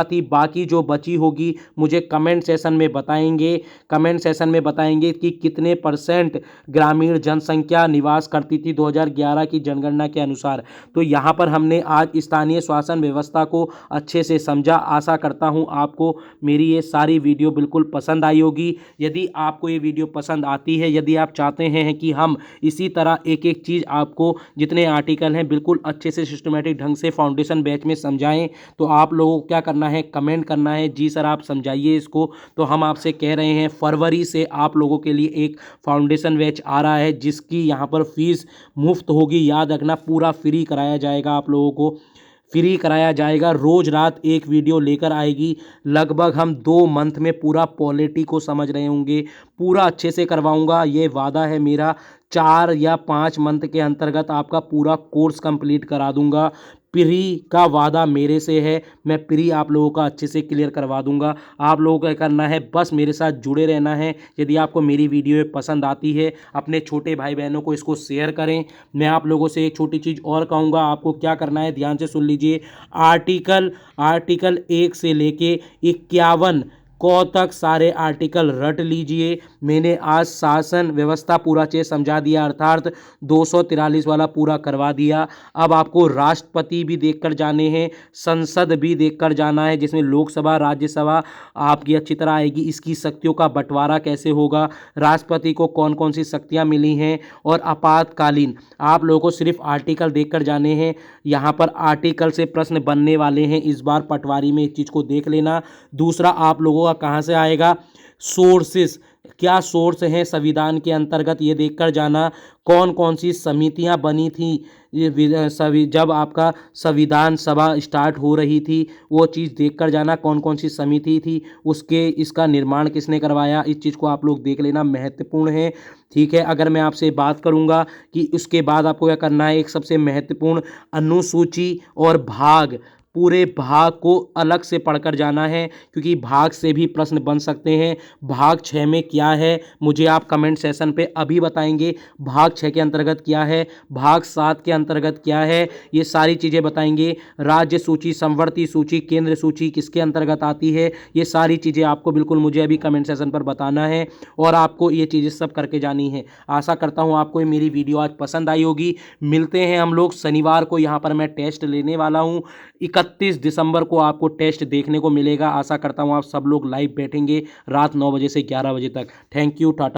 थी, बाकी जो बची होगी मुझे कमेंट सेशन में बताएंगे कि कितने % ग्रामीण जनसंख्या निवास करती थी 2011 की जनगणना के अनुसार। तो यहाँ पर हमने आज स्थानीय शासन व्यवस्था को अच्छे से समझा। आशा करता हूँ आपको मेरी ये सारी वीडियो बिल्कुल पसंद आई होगी। यदि आपको ये वीडियो पसंद आती है, यदि आप चाहते हैं कि हम इसी तरह एक एक चीज़ आपको जितने आर्टिकल हैं बिल्कुल अच्छे से सिस्टमेटिक ढंग से फाउंडेशन बैच में समझाएं, तो आप लोगों को क्या करना है, कमेंट करना है, जी सर आप समझाइए इसको। तो हम आपसे कह रहे हैं फरवरी से आप लोगों के लिए एक फाउंडेशन बैच आ रहा है जिसकी यहाँ पर फीस मुफ्त होगी। याद रखना, पूरा फ्री कराया जाएगा, आप लोगों को फ्री कराया जाएगा। रोज रात एक वीडियो लेकर आएगी। लगभग हम 2 मंथ में पूरा पॉलिटी को समझ रहे होंगे, पूरा अच्छे से करवाऊंगा, ये वादा है मेरा। 4 या 5 मंथ के अंतर्गत आपका पूरा कोर्स कंप्लीट करा दूंगा। प्री का वादा मेरे से है, मैं प्री आप लोगों का अच्छे से क्लियर करवा दूंगा। आप लोगों को क्या करना है, बस मेरे साथ जुड़े रहना है। यदि आपको मेरी वीडियो पसंद आती है, अपने छोटे भाई बहनों को इसको शेयर करें। मैं आप लोगों से एक छोटी चीज़ और कहूँगा, आपको क्या करना है ध्यान से सुन लीजिए। आर्टिकल 1 से लेके 51 क तक सारे आर्टिकल रट लीजिए। मैंने आज शासन व्यवस्था पूरा चीज समझा दिया, अर्थात 243 वाला पूरा करवा दिया। अब आपको राष्ट्रपति भी देखकर जाने हैं, संसद भी देखकर जाना है, जिसमें लोकसभा राज्यसभा आपकी अच्छी तरह आएगी। इसकी शक्तियों का बंटवारा कैसे होगा, राष्ट्रपति को कौन कौन सी शक्तियां मिली हैं, और आपातकालीन आप लोगों को सिर्फ आर्टिकल देखकर जाने हैं। यहाँ पर आर्टिकल से प्रश्न बनने वाले हैं इस बार पटवारी में, इस चीज़ को देख लेना। दूसरा, आप लोगों का कहाँ से आएगा, सोर्सेस, क्या सोर्स हैं संविधान के अंतर्गत, ये देखकर जाना। कौन कौन सी समितियां बनी थी जब आपका संविधान सभा स्टार्ट हो रही थी, वो चीज़ देखकर जाना। कौन कौन सी समिति थी, उसके इसका निर्माण किसने करवाया, इस चीज़ को आप लोग देख लेना, महत्वपूर्ण है। ठीक है, अगर मैं आपसे बात करूंगा कि उसके बाद आपको क्या करना है, एक सबसे महत्वपूर्ण अनुसूची और भाग, पूरे भाग को अलग से पढ़कर जाना है, क्योंकि भाग से भी प्रश्न बन सकते हैं। भाग 6 में क्या है मुझे आप कमेंट सेशन पे अभी बताएंगे, भाग 6 के अंतर्गत क्या है, भाग 7 के अंतर्गत क्या है, ये सारी चीज़ें बताएंगे। राज्य सूची, संवर्ती सूची, केंद्र सूची किसके अंतर्गत आती है, ये सारी चीज़ें आपको बिल्कुल मुझे अभी कमेंट सेशन पर बताना है, और आपको ये चीज़ें सब करके जानी है। आशा करता हूँ आपको ये मेरी वीडियो आज पसंद आई होगी। मिलते हैं हम लोग शनिवार को, यहाँ पर मैं टेस्ट लेने वाला हूँ। 31 दिसंबर को आपको टेस्ट देखने को मिलेगा। आशा करता हूँ आप सब लोग लाइव बैठेंगे रात 9 बजे से 11 बजे तक। Thank you, Tata.